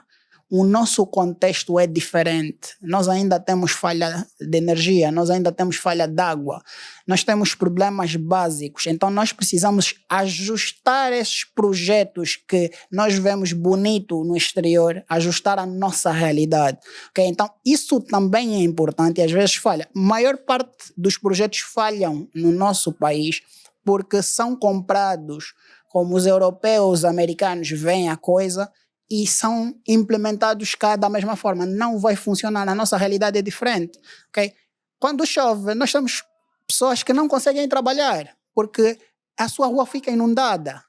O nosso contexto é diferente. Nós ainda temos falha de energia, nós ainda temos falha de água, nós temos problemas básicos. Então nós precisamos ajustar esses projetos que nós vemos bonito no exterior, ajustar a nossa realidade. Okay? Então isso também é importante e às vezes falha. A maior parte dos projetos falham no nosso país porque são comprados como os europeus, os americanos veem a coisa e são implementados cá da mesma forma. Não vai funcionar, a nossa realidade é diferente. Okay? Quando chove, nós temos pessoas que não conseguem trabalhar porque a sua rua fica inundada.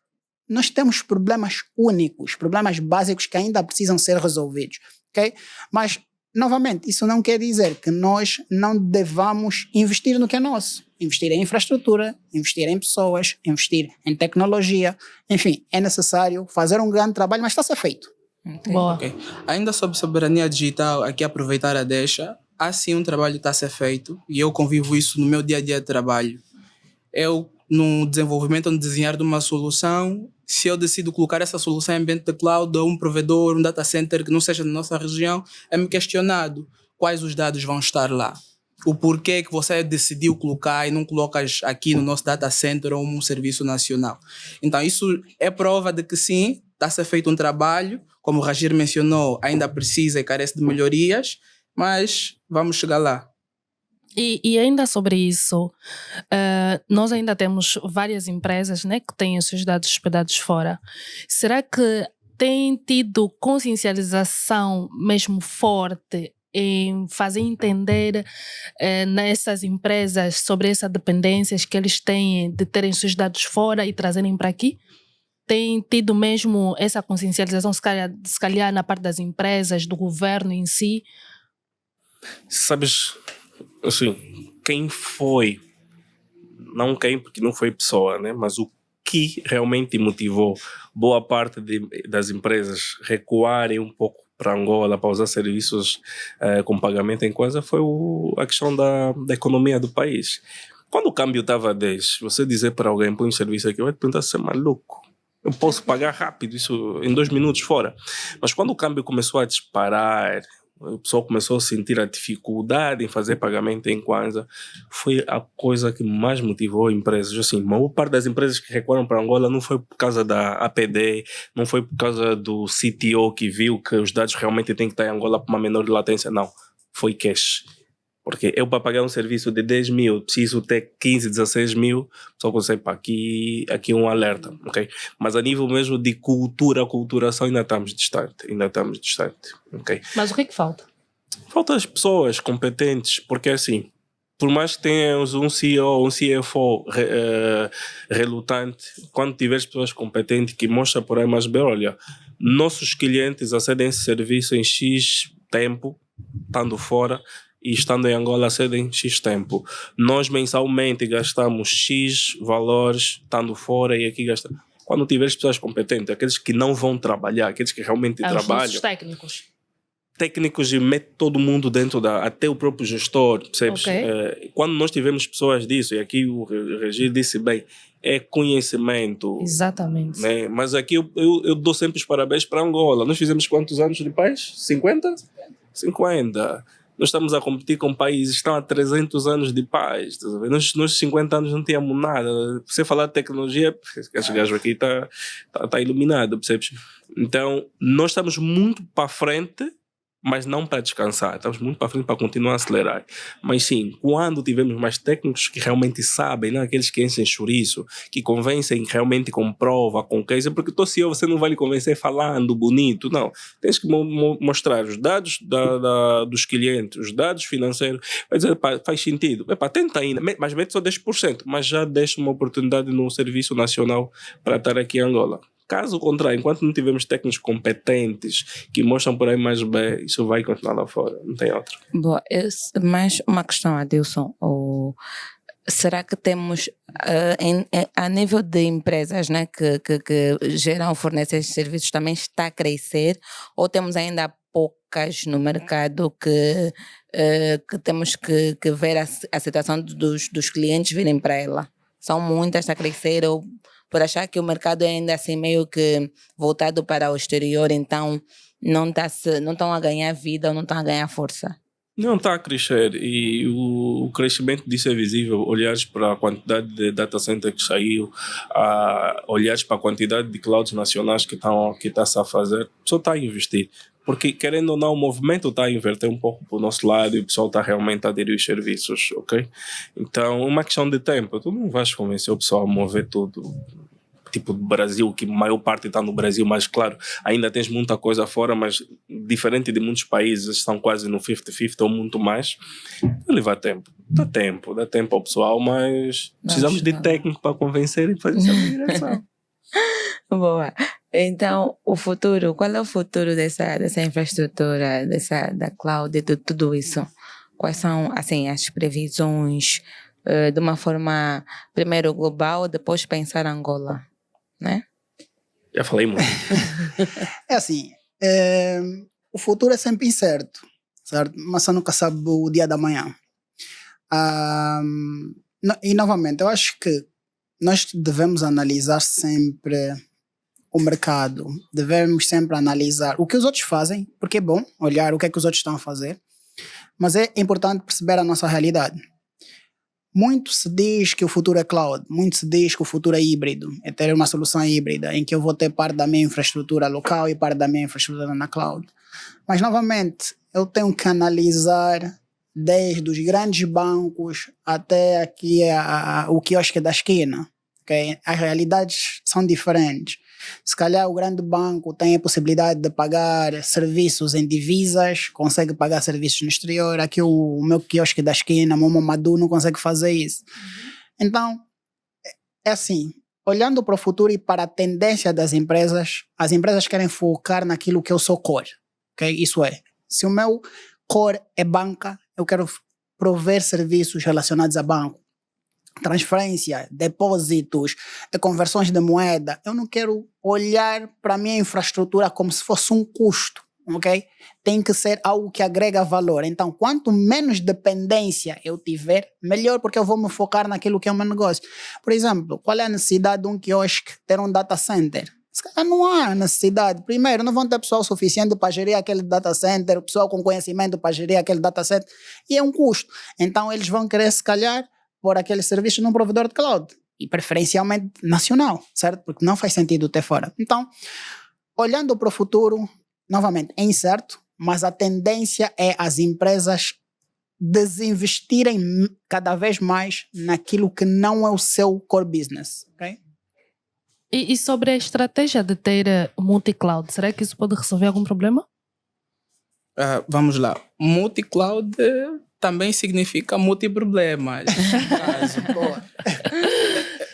Nós temos problemas únicos, problemas básicos que ainda precisam ser resolvidos. Okay? Mas, novamente, isso não quer dizer que nós não devamos investir no que é nosso. Investir em infraestrutura, investir em pessoas, investir em tecnologia. Enfim, é necessário fazer um grande trabalho, mas está a ser feito. Boa. Okay. Ainda sobre soberania digital, aqui aproveitar a deixa, há sim um trabalho que está a ser feito e eu convivo isso no meu dia a dia de trabalho. Eu, no desenvolvimento, no desenhar de uma solução, se eu decido colocar essa solução em ambiente de cloud ou um provedor, um data center que não seja da nossa região, é-me questionado quais os dados vão estar lá. O porquê que você decidiu colocar e não colocas aqui no nosso data center ou um serviço nacional. Então, isso é prova de que sim, está a ser feito um trabalho, como o Ragir mencionou, ainda precisa e carece de melhorias, mas vamos chegar lá. E ainda sobre isso, nós ainda temos várias empresas, né, que têm os seus dados hospedados fora. Será que tem tido consciencialização mesmo forte em fazer entender nessas empresas sobre essas dependências que eles têm de terem seus dados fora e trazerem para aqui? Tem tido mesmo essa consciencialização, se calhar na parte das empresas, do governo em si? Sabes, assim, quem foi, não quem, porque não foi pessoa, né? Mas o que realmente motivou boa parte das empresas recuarem um pouco para Angola para usar serviços com pagamento em coisa foi a questão da economia do país. Quando o câmbio estava a 10, você dizer para alguém, põe um serviço aqui, vai te perguntar se é maluco. Eu posso pagar rápido, isso em 2 minutos fora. Mas quando o câmbio começou a disparar, o pessoal começou a sentir a dificuldade em fazer pagamento em Kwanza, foi a coisa que mais motivou empresas. Assim, a maior parte das empresas que recuaram para Angola não foi por causa da APD, não foi por causa do CTO que viu que os dados realmente têm que estar em Angola por uma menor latência, não. Foi cash. Porque eu, para pagar um serviço de 10 mil, preciso ter 15, 16 mil, só consegue para aqui um alerta, ok? Mas a nível mesmo de aculturação, ainda estamos distante, ok? Mas o que é que falta? Faltam as pessoas competentes, porque assim, por mais que tenhas um CEO, um CFO relutante, quando tiveres pessoas competentes que mostram por aí mais bem, olha, nossos clientes acedem a esse serviço em X tempo, estando fora, e estando em Angola acedem X tempo. Nós mensalmente gastamos X valores, estando fora e aqui gastamos. Quando tiveres pessoas competentes, aqueles que não vão trabalhar, aqueles que realmente trabalham. Os Técnicos e mete todo mundo dentro até o próprio gestor, percebes? Okay. Quando nós tivemos pessoas disso, e aqui o Regis disse bem, é conhecimento. Exatamente. Né? Mas aqui eu dou sempre os parabéns para Angola. Nós fizemos quantos anos de paz? 50? 50. Nós estamos a competir com países que estão há 300 anos de paz. Nós 50 anos não tínhamos nada. Você falar de tecnologia, esse gajo aqui está iluminado, percebes? Então, nós estamos muito para frente, mas não para descansar. Estamos muito para frente para continuar a acelerar. Mas sim, quando tivermos mais técnicos que realmente sabem, não aqueles que enchem chouriço, que convencem realmente com prova, com case, porque o CEO você não vai lhe convencer falando bonito, não. Tens que mostrar os dados dos clientes, os dados financeiros. Vai dizer, pá, faz sentido. Tenta ainda, mas mete só 10%, mas já deixa uma oportunidade no serviço nacional para estar aqui em Angola. Caso contrário, enquanto não tivermos técnicos competentes que mostram por aí mais bem, isso vai continuar lá fora, não tem outra. Boa, mais uma questão, Adilson. Será que temos, a nível de empresas, né, que geram, fornecem esses serviços, também está a crescer? Ou temos ainda poucas no mercado que temos que ver a situação dos clientes virem para ela? São muitas, está a crescer, ou por achar que o mercado é ainda assim meio que voltado para o exterior, então não estão a ganhar vida ou não estão a ganhar força? Não está a crescer, e o crescimento disso é visível. Olhares para a quantidade de data center que saiu, olhares para a quantidade de clouds nacionais que está-se a fazer, só está a investir. Porque, querendo ou não, o movimento está a inverter um pouco para o nosso lado e o pessoal está realmente a aderir os serviços, ok? Então, é uma questão de tempo. Tu não vais convencer o pessoal a mover tudo. Tipo do Brasil, que a maior parte está no Brasil, mas claro, ainda tens muita coisa fora, mas diferente de muitos países, estão quase no 50-50 ou muito mais. Leva tempo. Dá tempo ao pessoal, mas precisamos de técnico para convencer e fazer essa migração. Boa. Então, o futuro, qual é o futuro dessa infraestrutura, da cloud, de tudo isso? Quais são, assim, as previsões de uma forma, primeiro global, depois pensar Angola, né? Já falei muito. É assim, o futuro é sempre incerto, certo? Mas você nunca sabe o dia da manhã. E, novamente, eu acho que nós devemos analisar sempre o mercado, devemos sempre analisar o que os outros fazem, porque é bom olhar o que é que os outros estão a fazer, mas é importante perceber a nossa realidade. muito se diz que o futuro é cloud, muito se diz que o futuro é híbrido, é ter uma solução híbrida, em que eu vou ter parte da minha infraestrutura local e parte da minha infraestrutura na cloud. Mas, novamente, eu tenho que analisar desde os grandes bancos até aqui o quiosque da esquina. Okay? As realidades são diferentes. Se calhar o grande banco tem a possibilidade de pagar serviços em divisas, consegue pagar serviços no exterior. Aqui o meu quiosque da esquina, o meu Mamadou, não consegue fazer isso. Então, é assim, olhando para o futuro e para a tendência das empresas, as empresas querem focar naquilo que eu sou core. Okay? Isso é, se o meu core é banca, eu quero prover serviços relacionados a banco. Transferência, depósitos, conversões de moeda. Eu não quero olhar para a minha infraestrutura como se fosse um custo, ok? Tem que ser algo que agrega valor. Então, quanto menos dependência eu tiver, melhor, porque eu vou me focar naquilo que é o meu negócio. Por exemplo, qual é a necessidade de um quiosque ter um data center? Se calhar não há necessidade. Primeiro, não vão ter pessoal suficiente para gerir aquele data center, pessoal com conhecimento para gerir aquele data center, e é um custo. Então, eles vão querer, se calhar, por aquele serviço num provedor de cloud, e preferencialmente nacional, certo? Porque não faz sentido ter fora. Então, olhando para o futuro, novamente, é incerto, mas a tendência é as empresas desinvestirem cada vez mais naquilo que não é o seu core business, ok? E sobre a estratégia de ter multi-cloud, será que isso pode resolver algum problema? Vamos lá. Multi-cloud também significa multi-problemas.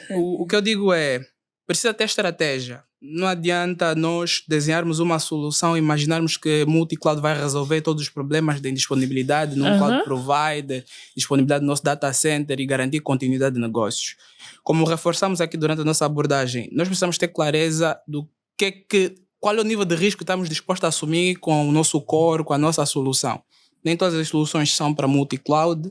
O que eu digo é, precisa ter estratégia. Não adianta nós desenharmos uma solução e imaginarmos que multi-cloud vai resolver todos os problemas de indisponibilidade num cloud provider, disponibilidade do nosso data center e garantir continuidade de negócios. Como reforçamos aqui durante a nossa abordagem, nós precisamos ter clareza do qual é o nível de risco que estamos dispostos a assumir com o nosso core, com a nossa solução. Nem todas as soluções são para multi-cloud.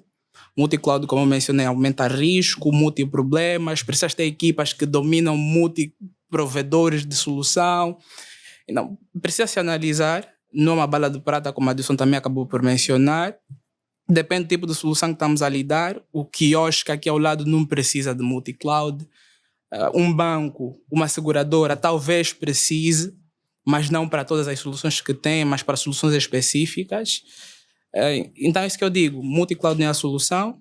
Multi-cloud, como eu mencionei, aumenta risco, multi-problemas. Precisas ter equipas que dominam multi-provedores de solução. Então, precisa se analisar. Não é uma bala de prata, como a Adilson também acabou por mencionar. Depende do tipo de solução que estamos a lidar. O quiosque aqui ao lado não precisa de multi-cloud. Um banco, uma seguradora, talvez precise, mas não para todas as soluções que tem, mas para soluções específicas. Então é isso que eu digo, multi-cloud não é a solução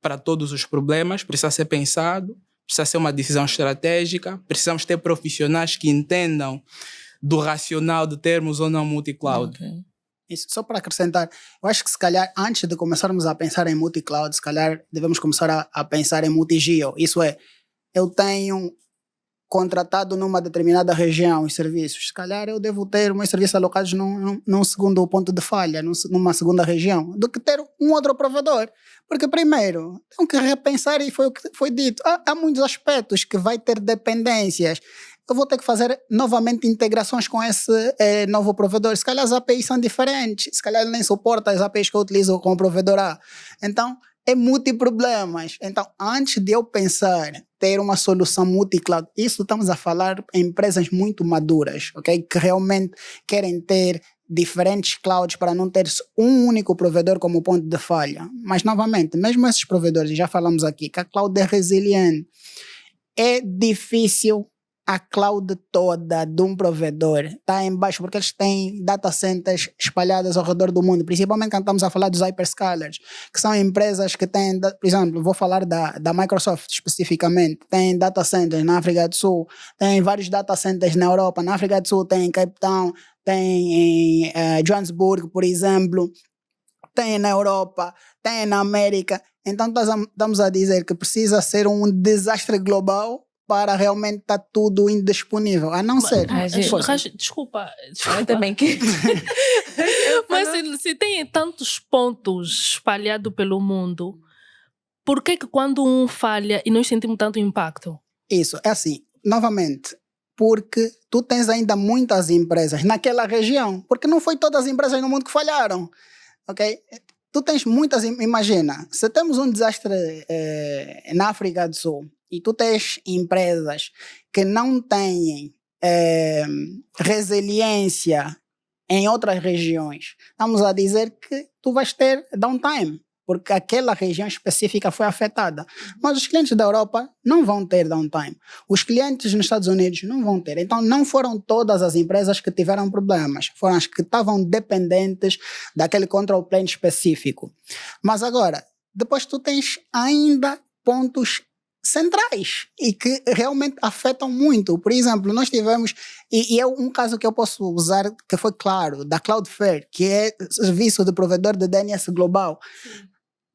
para todos os problemas, precisa ser pensado, precisa ser uma decisão estratégica, precisamos ter profissionais que entendam do racional de termos ou não multi-cloud. Okay. Isso, só para acrescentar, eu acho que se calhar antes de começarmos a pensar em multi-cloud, se calhar devemos começar a pensar em multi-geo, isso é, eu tenho contratado numa determinada região os serviços, se calhar eu devo ter meus serviços alocados num segundo ponto de falha, numa segunda região, do que ter um outro provedor. Porque primeiro, tenho que repensar, e foi o que foi dito, há muitos aspectos que vai ter dependências. Eu vou ter que fazer novamente integrações com esse novo provedor. Se calhar as APIs são diferentes, se calhar ele nem suporta as APIs que eu utilizo com o provedor A. Então, é multi-problemas. Então, antes de eu pensar ter uma solução multi-cloud, isso estamos a falar em empresas muito maduras, ok? Que realmente querem ter diferentes clouds para não ter um único provedor como ponto de falha. Mas, novamente, mesmo esses provedores, já falamos aqui, que a cloud é resiliente. É difícil a cloud toda de um provedor está em baixo, porque eles têm data centers espalhadas ao redor do mundo, principalmente quando estamos a falar dos hyperscalers, que são empresas que têm, por exemplo, vou falar da Microsoft especificamente, tem data centers na África do Sul, tem vários data centers na Europa, na África do Sul tem em Cape Town, tem em Johannesburg, por exemplo, tem na Europa, tem na América. Então estamos a dizer que precisa ser um desastre global para realmente estar tudo indisponível, a não ser... Desculpa. Eu também quero. Mas se tem tantos pontos espalhados pelo mundo, por que quando um falha e nós sentimos tanto impacto? Isso, é assim, novamente, porque tu tens ainda muitas empresas naquela região, porque não foi todas as empresas no mundo que falharam, ok? Tu tens muitas, imagina, se temos um desastre na África do Sul, e tu tens empresas que não têm resiliência em outras regiões, estamos a dizer que tu vais ter downtime, porque aquela região específica foi afetada. Mas os clientes da Europa não vão ter downtime. Os clientes nos Estados Unidos não vão ter. Então, não foram todas as empresas que tiveram problemas. Foram as que estavam dependentes daquele control plane específico. Mas agora, depois tu tens ainda pontos centrais e que realmente afetam muito. Por exemplo, nós tivemos, e é um caso que eu posso usar, que foi claro, da Cloudflare, que é serviço de provedor de DNS global.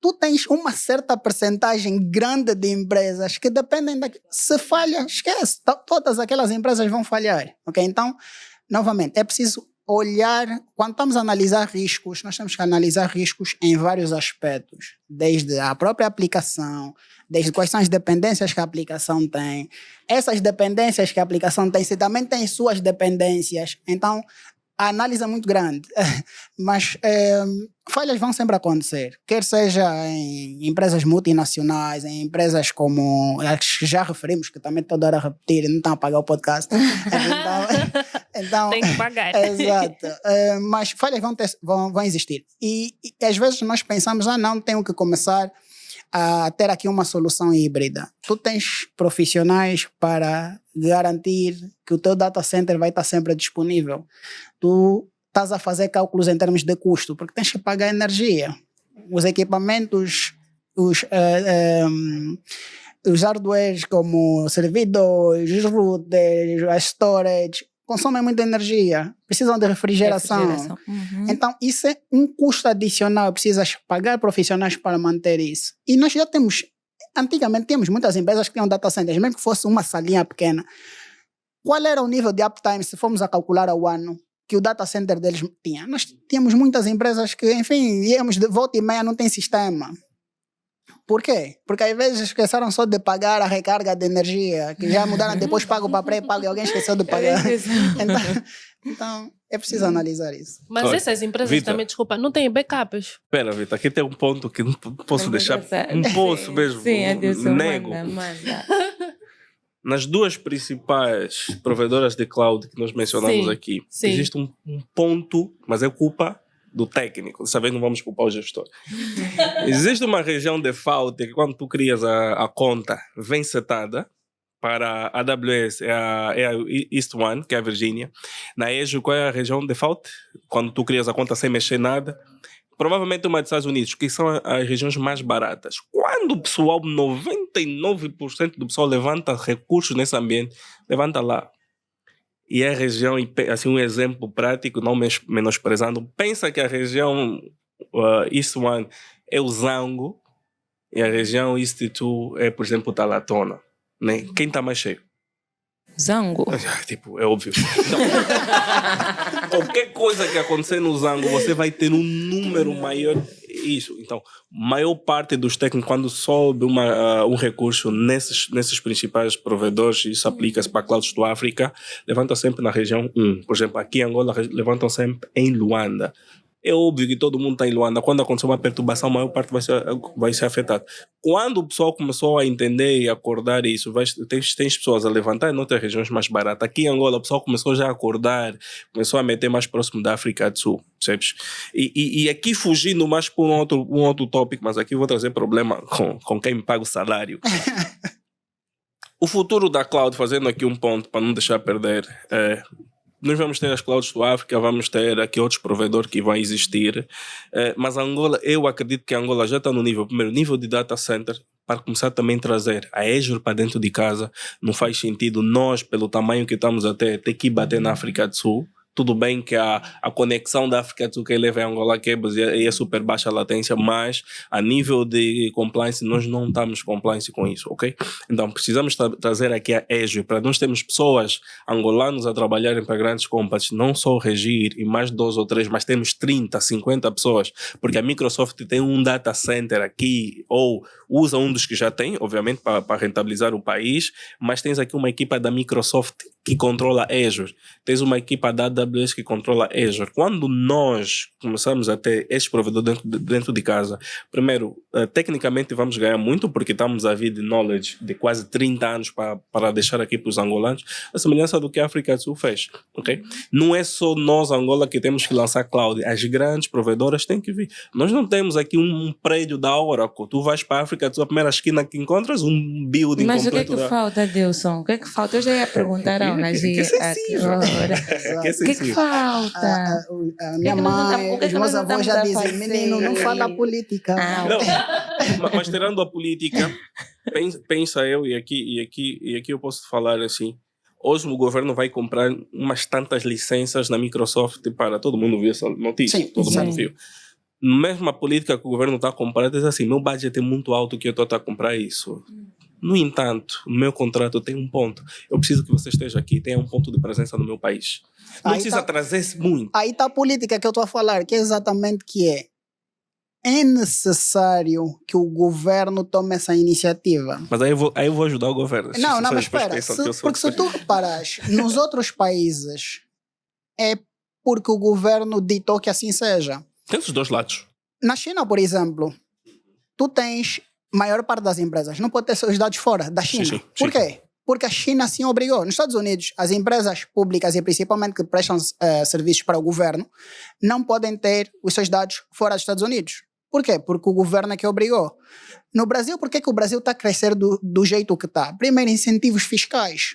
Tu tens uma certa percentagem grande de empresas que dependem se falha, esquece, todas aquelas empresas vão falhar, ok? Então, novamente, é preciso olhar, quando estamos a analisar riscos, nós temos que analisar riscos em vários aspectos, desde a própria aplicação, desde quais são as dependências que a aplicação tem, essas dependências que a aplicação tem, se também tem suas dependências, então a análise é muito grande, mas falhas vão sempre acontecer, quer seja em empresas multinacionais, em empresas como as que já referimos, que também toda hora a repetir e não estão a pagar o podcast. Então, tem que pagar. Exato. Mas falhas vão existir. E às vezes nós pensamos, não, tenho que começar a ter aqui uma solução híbrida. Tu tens profissionais para garantir que o teu data center vai estar sempre disponível. Tu estás a fazer cálculos em termos de custo, porque tens que pagar energia. Os equipamentos, os hardwares como servidores, routers, a storage, consomem muita energia, precisam de refrigeração. Uhum. Então, isso é um custo adicional, precisas pagar profissionais para manter isso. E nós já temos, antigamente tínhamos muitas empresas que tinham data centers, mesmo que fosse uma salinha pequena. Qual era o nível de uptime, se formos a calcular ao ano, que o data center deles tinha? Nós tínhamos muitas empresas que, enfim, íamos de volta e meia, não tem sistema. Por quê? Porque às vezes esqueceram só de pagar a recarga de energia, que já mudaram, depois pago para pré-pago e alguém esqueceu de pagar. Então, é preciso analisar isso. Mas Olha, essas empresas Vitor, também, desculpa, não têm backups. Espera, Vitor, aqui tem um ponto que não posso deixar. Engraçado. Não posso mesmo. Sim, Adilson, nego. manda. Nas duas principais provedoras de cloud que nós mencionamos Sim, aqui, sim. existe um ponto, mas é culpa do técnico. Dessa vez não vamos culpar o gestor. Existe uma região default que quando tu crias a conta, vem setada. Para a AWS é a East One, que é a Virgínia. Na Azure, qual é a região default? Quando tu crias a conta sem mexer nada. Provavelmente uma dos Estados Unidos, que são as regiões mais baratas. Quando o pessoal, 99% do pessoal levanta recursos nesse ambiente, levanta lá. E é a região, assim, um exemplo prático, não menosprezando, pensa que a região East One é o Zango e a região East 2 é, por exemplo, Talatona. Né? Quem está mais cheio? Zango. Tipo, é óbvio. Então, qualquer coisa que acontecer no Zango, você vai ter um número maior. Isso. Então, maior parte dos técnicos, quando sobe um recurso nesses principais provedores, isso aplica-se para clouds do África, levantam sempre na região 1. Por exemplo, aqui em Angola, levantam sempre em Luanda. É óbvio que todo mundo está em Luanda. Quando acontecer uma perturbação, a maior parte vai ser afetada. Quando o pessoal começou a entender e acordar isso, tem pessoas a levantar em outras regiões mais baratas. Aqui em Angola, o pessoal começou já a acordar, começou a meter mais próximo da África do Sul, percebes? E aqui fugindo mais por um outro tópico, mas aqui vou trazer problema com quem me paga o salário. O futuro da cloud, fazendo aqui um ponto para não deixar perder, nós vamos ter as clouds do África, vamos ter aqui outros provedores que vão existir, mas Angola, eu acredito que a Angola já está no primeiro nível de data center, para começar também a trazer a Azure para dentro de casa. Não faz sentido nós, pelo tamanho que estamos até, ter que bater na África do Sul. Tudo bem que a conexão da África do Sul que leva a Angola Cables é super baixa a latência, mas a nível de compliance nós não estamos compliance com isso, ok? Então precisamos trazer aqui a Azure para nós termos pessoas angolanos a trabalharem para grandes companies, não só o Regir e mais 2 ou 3, mas temos 30, 50 pessoas, porque a Microsoft tem um data center aqui, ou usa um dos que já tem, obviamente para rentabilizar o país, mas tens aqui uma equipa da Microsoft que controla Azure, tens uma equipa da AWS que controla Azure. Quando nós começamos a ter esses provedores dentro de casa, primeiro, tecnicamente vamos ganhar muito, porque estamos a vir de knowledge de quase 30 anos para deixar aqui para os angolanos, a semelhança do que a África do Sul fez. Okay? Não é só nós, Angola, que temos que lançar cloud. As grandes provedoras têm que vir. Nós não temos aqui um prédio da Oracle. Tu vais para a África do Sul, a primeira esquina que encontras, um building Mas completo. o que é que falta, Dilson? O que é que falta? Eu já ia perguntar ao Naji. Que é sensível. O que é que falta? A minha mãe, os meus avós já dizem, menino, não fala política. Não, mas tirando a política, pensa eu, e aqui eu posso falar assim, hoje o governo vai comprar umas tantas licenças na Microsoft para todo mundo ver essa notícia. Sim, todo sim. mundo viu. Mesmo a política que o governo está a comprar, diz assim, meu budget é muito alto que eu estou a comprar isso. No entanto, no meu contrato tem um ponto. Eu preciso que você esteja aqui, tenha um ponto de presença no meu país. Não Aí precisa tá- trazer muito. Aí está a política que eu estou a falar, que é exatamente que é necessário que o governo tome essa iniciativa. Mas aí eu vou ajudar o governo. As Não, pessoas mas depois espera, pensam que eu sou porque se tu reparas, nos outros países é porque o governo ditou que assim seja. Tem os dois lados. Na China, por exemplo, tu tens maior parte das empresas não pode ter seus dados fora da China. Sim. Por quê? Porque a China assim obrigou. Nos Estados Unidos, as empresas públicas e principalmente que prestam serviços para o governo não podem ter os seus dados fora dos Estados Unidos. Por quê? Porque o governo é que obrigou. No Brasil, por que o Brasil está a crescer do jeito que está? Primeiro, incentivos fiscais.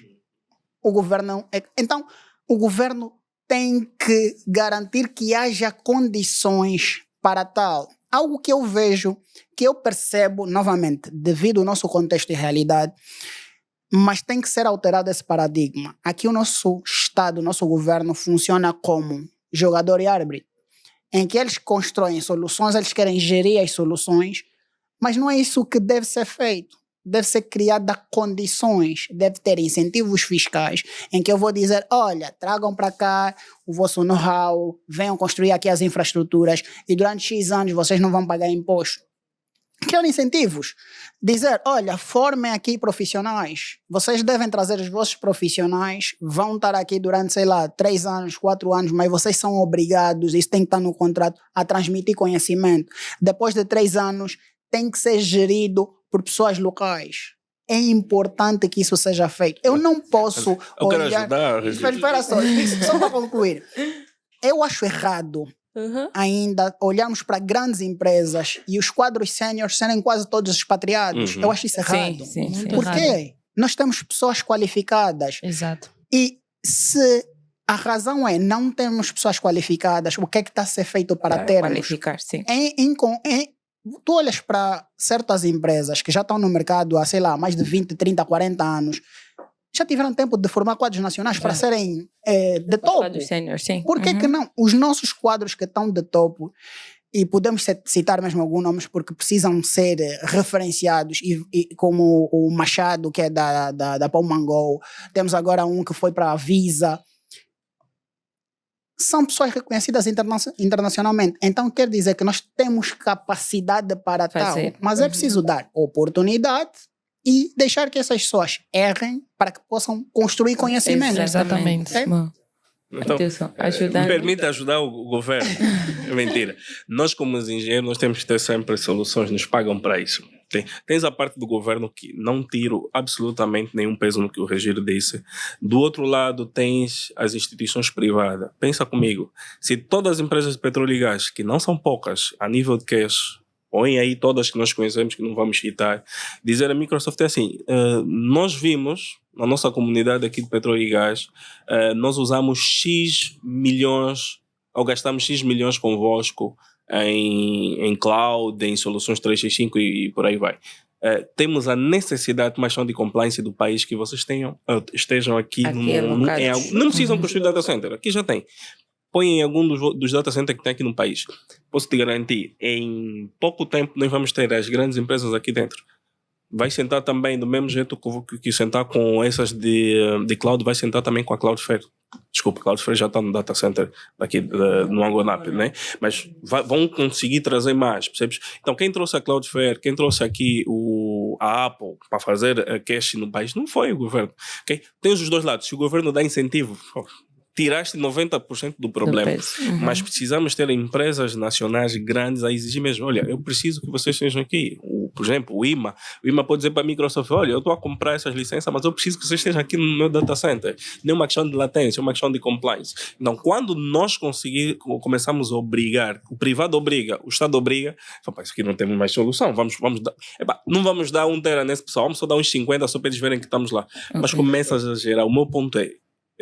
O governo... Então, o governo tem que garantir que haja condições para tal. Algo que eu vejo, que eu percebo, novamente, devido ao nosso contexto e realidade, mas tem que ser alterado esse paradigma. Aqui o nosso Estado, o nosso governo funciona como jogador e árbitro, em que eles constroem soluções, eles querem gerir as soluções, mas não é isso que deve ser feito. Deve ser criada condições, deve ter incentivos fiscais, em que eu vou dizer, olha, tragam para cá o vosso know-how, venham construir aqui as infraestruturas e durante X anos vocês não vão pagar imposto. Criar incentivos. Dizer, olha, formem aqui profissionais. Vocês devem trazer os vossos profissionais, vão estar aqui durante, 3 anos, 4 anos, mas vocês são obrigados, isso tem que estar no contrato, a transmitir conhecimento. Depois de 3 anos, tem que ser gerido por pessoas locais. É importante que isso seja feito. Eu não posso Eu quero olhar... ajudar. Espera só, só para concluir. Eu acho errado ainda olharmos para grandes empresas e os quadros séniores serem quase todos expatriados. Eu acho isso errado. Sim. Por quê? Nós temos pessoas qualificadas. Exato. E se a razão é não termos pessoas qualificadas, o que é que está a ser feito para termos? Qualificar, sim. Tu olhas para certas empresas que já estão no mercado há, mais de 20, 30, 40 anos, já tiveram tempo de formar quadros nacionais para serem de topo. Quadros séniores, sim. Por que não? Os nossos quadros que estão de topo, e podemos citar mesmo alguns nomes porque precisam ser referenciados, e como o Machado, que é da Pão Mangol, temos agora um que foi para a Visa, são pessoas reconhecidas internacionalmente. Então quer dizer que nós temos capacidade para tal, mas é preciso dar oportunidade e deixar que essas pessoas errem para que possam construir conhecimento. Exatamente. Então, me permite ajudar o governo. É mentira. Nós, como engenheiros, nós temos que ter sempre soluções, nos pagam para isso. Tens a parte do governo que não tiro absolutamente nenhum peso no que o Regiro disse. Do outro lado, tens as instituições privadas. Pensa comigo, se todas as empresas de petróleo e gás, que não são poucas, a nível de cash, põem aí todas que nós conhecemos, que não vamos citar, dizer a Microsoft é assim, nós vimos, na nossa comunidade aqui de petróleo e gás, nós usamos X milhões, ou gastamos X milhões convosco em cloud, em soluções 365 e por aí vai. Temos a necessidade de uma ação de compliance do país que vocês estejam aqui. Não precisam construir data center, aqui já tem. Põem em algum dos data centers que tem aqui no país. Posso te garantir, em pouco tempo nós vamos ter as grandes empresas aqui dentro. Vai sentar também, do mesmo jeito que sentar com essas de cloud, vai sentar também com a Cloudflare. Desculpa, Cláudio Freire já está no data center daqui no Angonap, né? Mas vão conseguir trazer mais, percebes? Então, quem trouxe a Cloudflare, quem trouxe aqui a Apple para fazer cash no país, não foi o governo. Okay? Tem os dois lados. Se o governo dá incentivo, tiraste 90% do problema. Mas precisamos ter empresas nacionais grandes a exigir mesmo. Olha, eu preciso que vocês estejam aqui. Por exemplo, o IMA pode dizer para a Microsoft, olha, eu estou a comprar essas licenças, mas eu preciso que vocês estejam aqui no meu data center. Não é uma questão de latência, é uma questão de compliance. Então, quando nós começamos a obrigar, o privado obriga, o Estado obriga, isso aqui não temos mais solução, vamos dar, não vamos dar 1 tera nesse pessoal, vamos só dar uns 50 só para eles verem que estamos lá. Mas começas a gerar, o meu ponto é,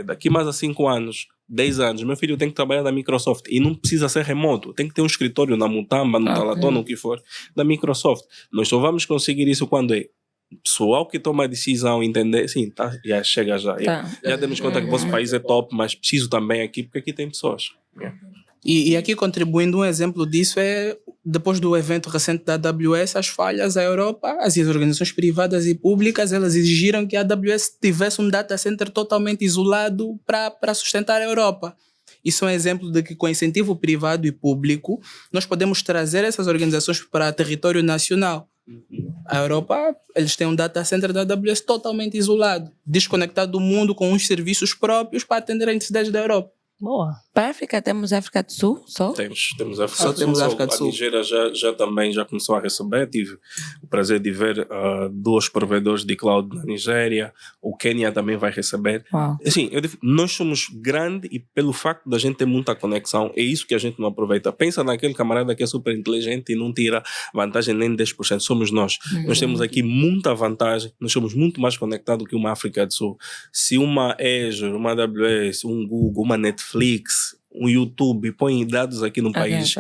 daqui mais a 5 anos, 10 anos, meu filho tem que trabalhar na Microsoft e não precisa ser remoto, tem que ter um escritório na Mutamba, no Talatona, o que for, da Microsoft. Nós só vamos conseguir isso quando é o pessoal que toma a decisão entender, sim, tá, já chega já. Já demos conta que o vosso país é top, mas preciso também aqui, porque aqui tem pessoas. E aqui contribuindo um exemplo disso é, depois do evento recente da AWS, as falhas, a Europa, as organizações privadas e públicas, elas exigiram que a AWS tivesse um data center totalmente isolado para sustentar a Europa. Isso é um exemplo de que com incentivo privado e público, nós podemos trazer essas organizações para território nacional. A Europa, eles têm um data center da AWS totalmente isolado, desconectado do mundo com uns serviços próprios para atender as necessidades da Europa. Boa. Para a África, temos África do Sul só? Temos África do Sul. Temos África do Sul. A Nigéria também já começou a receber. Tive o prazer de ver 2 provedores de cloud na Nigéria. O Quênia também vai receber. Assim, nós somos grandes e pelo facto da gente ter muita conexão, é isso que a gente não aproveita. Pensa naquele camarada que é super inteligente e não tira vantagem nem de 10%. Somos nós. Nós temos aqui muita vantagem. Nós somos muito mais conectados que uma África do Sul. Se uma Azure, uma AWS, um Google, uma Netflix, um YouTube põe dados aqui no país,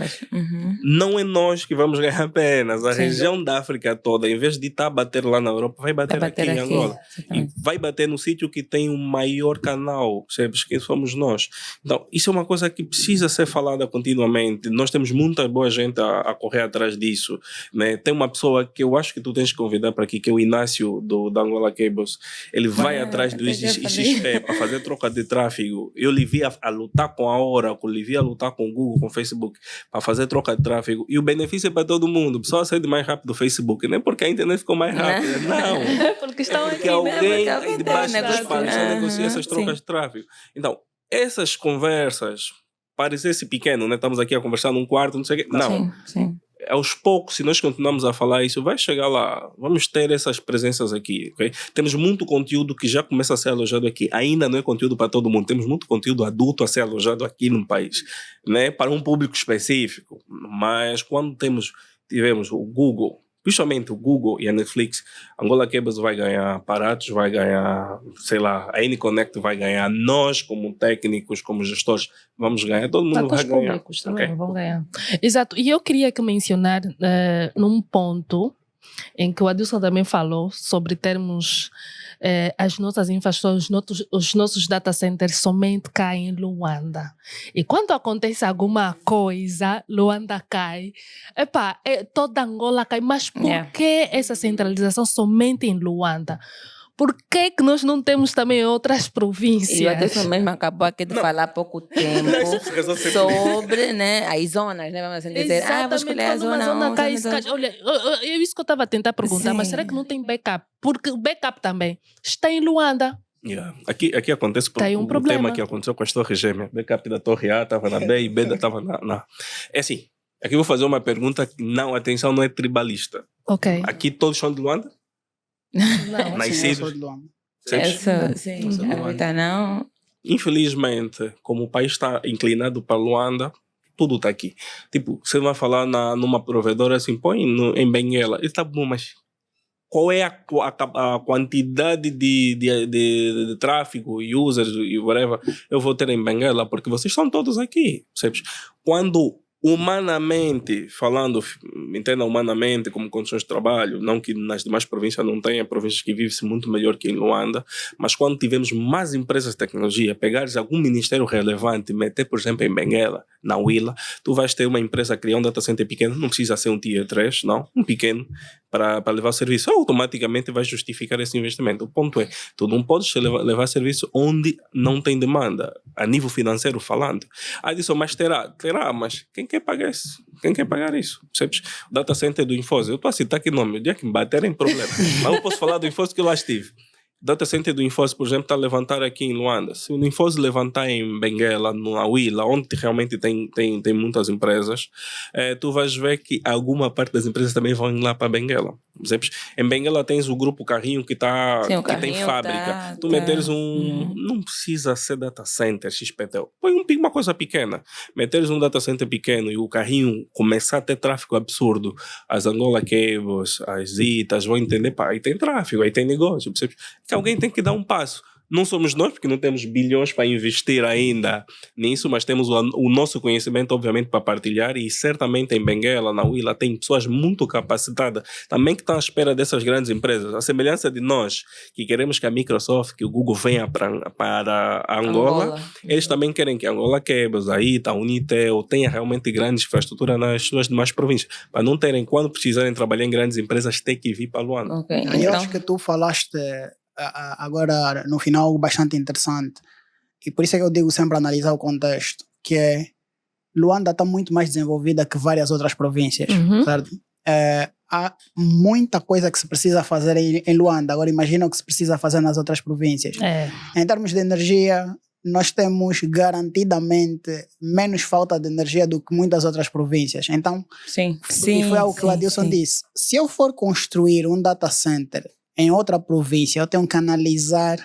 não é nós que vamos ganhar apenas. A região da África toda, em vez de estar a bater lá na Europa, vai bater aqui em Angola. E vai bater no sítio que tem o maior canal, percebes? Que somos nós. Então, isso é uma coisa que precisa ser falada continuamente. Nós temos muita boa gente a correr atrás disso, né? Tem uma pessoa que eu acho que tu tens que convidar para aqui, que é o Inácio da Angola Cables. Ele vai atrás do XP para fazer troca de tráfego. Eu lhe vi a lutar com a Oracle, lhe vi a lutar com o Google, com o Facebook, para fazer troca de tráfego. E o benefício é para todo mundo. O pessoal acende mais rápido do Facebook. Não é porque a internet ficou mais rápida, não. Porque estão porque aqui, alguém né? aí debaixo dos panos está a negociar essas trocas de tráfego. Então, essas conversas, parecesse pequeno, né? Estamos aqui a conversar num quarto, não sei o quê. Não. Sim. Aos poucos, se nós continuarmos a falar isso, vai chegar lá. Vamos ter essas presenças aqui, ok? Temos muito conteúdo que já começa a ser alojado aqui. Ainda não é conteúdo para todo mundo. Temos muito conteúdo adulto a ser alojado aqui no país, né? Para um público específico. Mas quando tivemos o Google, principalmente o Google e a Netflix, Angola Cables vai ganhar, Paratos vai ganhar, sei lá, a N-Connect vai ganhar, nós como técnicos, como gestores, vamos ganhar, todo mundo vai ganhar. Públicos também vão ganhar. Exato, e eu queria que mencionar num ponto em que o Adilson também falou sobre termos as nossas infraestruturas, os nossos data centers somente caem em Luanda. E quando acontece alguma coisa, Luanda cai. Toda Angola cai. Mas por que essa centralização somente em Luanda? Por que nós não temos também outras províncias? E o Adilson mesmo acabou aqui de falar há pouco tempo sobre, né, as zonas, né? Vamos assim dizer, vou escolher a zona cai. Olha, é isso que eu estava a tentar perguntar, mas será que não tem backup? Porque o backup também está em Luanda. Aqui acontece um o tema que aconteceu com as torres gêmeas. Backup da torre A estava na B e B estava na... É assim, aqui eu vou fazer uma pergunta que, não, atenção, não é tribalista. Ok. Aqui todos são de Luanda? Não, nascidos. Sim, não. Infelizmente, como o país está inclinado para Luanda, tudo está aqui. Tipo, você vai falar numa provedora assim, põe em Benguela. Está bom, mas qual é a quantidade de tráfego, users e whatever eu vou ter em Benguela? Porque vocês estão todos aqui, percebes? Quando humanamente falando, entenda humanamente como condições de trabalho, não que nas demais províncias não tenha províncias que vivem-se muito melhor que em Luanda, mas quando tivermos mais empresas de tecnologia, pegares algum ministério relevante e meter, por exemplo, em Benguela, na Willa, tu vais ter uma empresa a criar um data center pequeno, não precisa ser um Tier 3, não, um pequeno, para levar serviço, automaticamente vai justificar esse investimento. O ponto é, tu não podes levar serviço onde não tem demanda, a nível financeiro falando. Aí disse, mas terá, mas quem quer pagar isso? Quem quer pagar isso? Percebes? O data center do Infosys, eu estou a citar aqui nome, o dia que me baterem problema, mas eu posso falar do Infosys que eu lá estive. Data center do Infosys, por exemplo, está a levantar aqui em Luanda. Se o Infosys levantar em Benguela, na Willa, onde realmente tem muitas empresas, tu vais ver que alguma parte das empresas também vão lá para Benguela. Percebes? Em Benguela tens o grupo Carrinho que tem fábrica. Tu meteres não precisa ser data center, XPTO. Põe uma coisa pequena. Meteres um data center pequeno e o Carrinho começar a ter tráfego absurdo. As Angola Cables, as Itas, vão entender, pá, aí tem tráfego, aí tem negócio, percebes? Que alguém tem que dar um passo. Não somos nós, porque não temos bilhões para investir ainda nisso, mas temos o nosso conhecimento, obviamente, para partilhar, e certamente em Benguela, na Willa, tem pessoas muito capacitadas, também que estão à espera dessas grandes empresas. A semelhança de nós, que queremos que a Microsoft, que o Google venha para Angola, eles também querem que a Angola Cables, a Ita, a Unitel, tenha realmente grande infraestrutura nas suas demais províncias, para não terem, quando precisarem trabalhar em grandes empresas, ter que vir para Luanda. Okay, eu então... acho que tu falaste agora no final algo bastante interessante, e por isso é que eu digo sempre analisar o contexto, que é Luanda está muito mais desenvolvida que várias outras províncias, certo? Há muita coisa que se precisa fazer em Luanda, agora imagina o que se precisa fazer nas outras províncias. Em termos de energia, nós temos garantidamente menos falta de energia do que muitas outras províncias. Então, e foi algo que o Adilson disse, se eu for construir um data center em outra província, eu tenho que analisar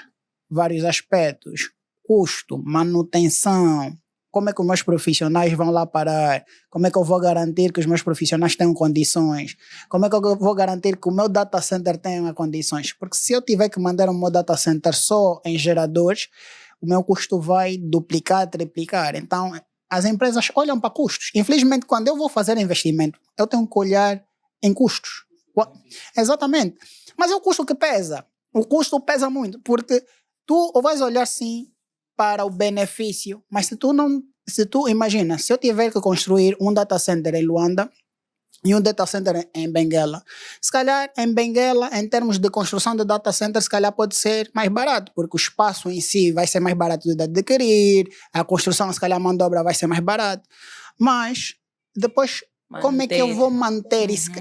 vários aspectos. Custo, manutenção, como é que os meus profissionais vão lá parar, como é que eu vou garantir que os meus profissionais tenham condições, como é que eu vou garantir que o meu data center tenha condições. Porque se eu tiver que mandar o meu data center só em geradores, o meu custo vai duplicar, triplicar. Então, as empresas olham para custos. Infelizmente, quando eu vou fazer investimento, eu tenho que olhar em custos. Exatamente. Mas é o custo que pesa. O custo pesa muito, porque tu vais olhar sim para o benefício, mas se tu imagina, se eu tiver que construir um data center em Luanda e um data center em Benguela, se calhar em Benguela, em termos de construção de data center, se calhar pode ser mais barato, porque o espaço em si vai ser mais barato de adquirir, a construção, se calhar a mão de obra vai ser mais barato, mas depois como é que eu vou manter isso?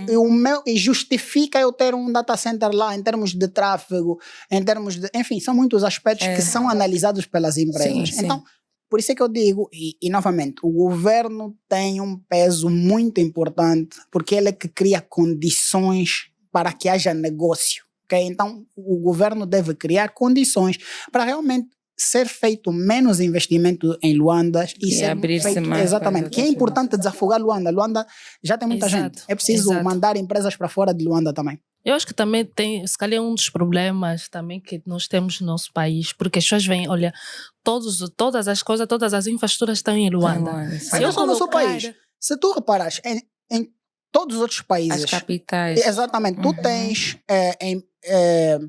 E justifica eu ter um data center lá em termos de tráfego, em termos de... Enfim, são muitos aspectos que são analisados pelas empresas. Então, por isso é que eu digo, e novamente, o governo tem um peso muito importante, porque ele é que cria condições para que haja negócio. Okay? Então, o governo deve criar condições para realmente ser feito menos investimento em Luanda e ser abrir-se mais. Exatamente, que é importante desafogar Luanda. Luanda já tem muita gente. É preciso mandar empresas para fora de Luanda também. Eu acho que também tem, se calhar, um dos problemas também que nós temos no nosso país, porque as pessoas veem, olha, todas as coisas, todas as infraestruturas estão em Luanda. Mas não só no nosso país. Se tu reparares, em todos os outros países... As capitais. Exatamente. Tu tens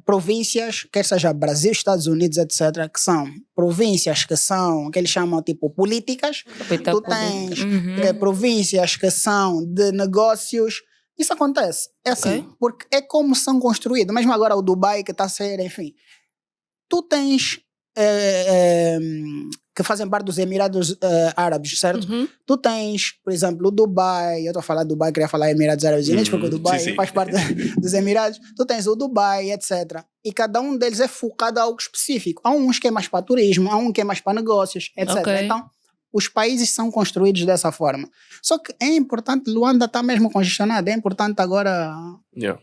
províncias, quer seja Brasil, Estados Unidos, etc., que são províncias que são, que eles chamam tipo políticas. Tu tens províncias que são de negócios. Isso acontece. É assim, porque é como são construídos. Mesmo agora o Dubai que está a ser, enfim. Tu tens... que fazem parte dos Emirados Árabes, certo? Tu tens, por exemplo, o Dubai, eu estou a falar Dubai, queria falar Emirados Árabes Unidos, porque o Dubai faz parte dos Emirados. Tu tens o Dubai, etc. E cada um deles é focado a algo específico. Há uns que é mais para turismo, há um que é mais para negócios, etc. Então, os países são construídos dessa forma. Só que é importante, Luanda está mesmo congestionada, é importante agora...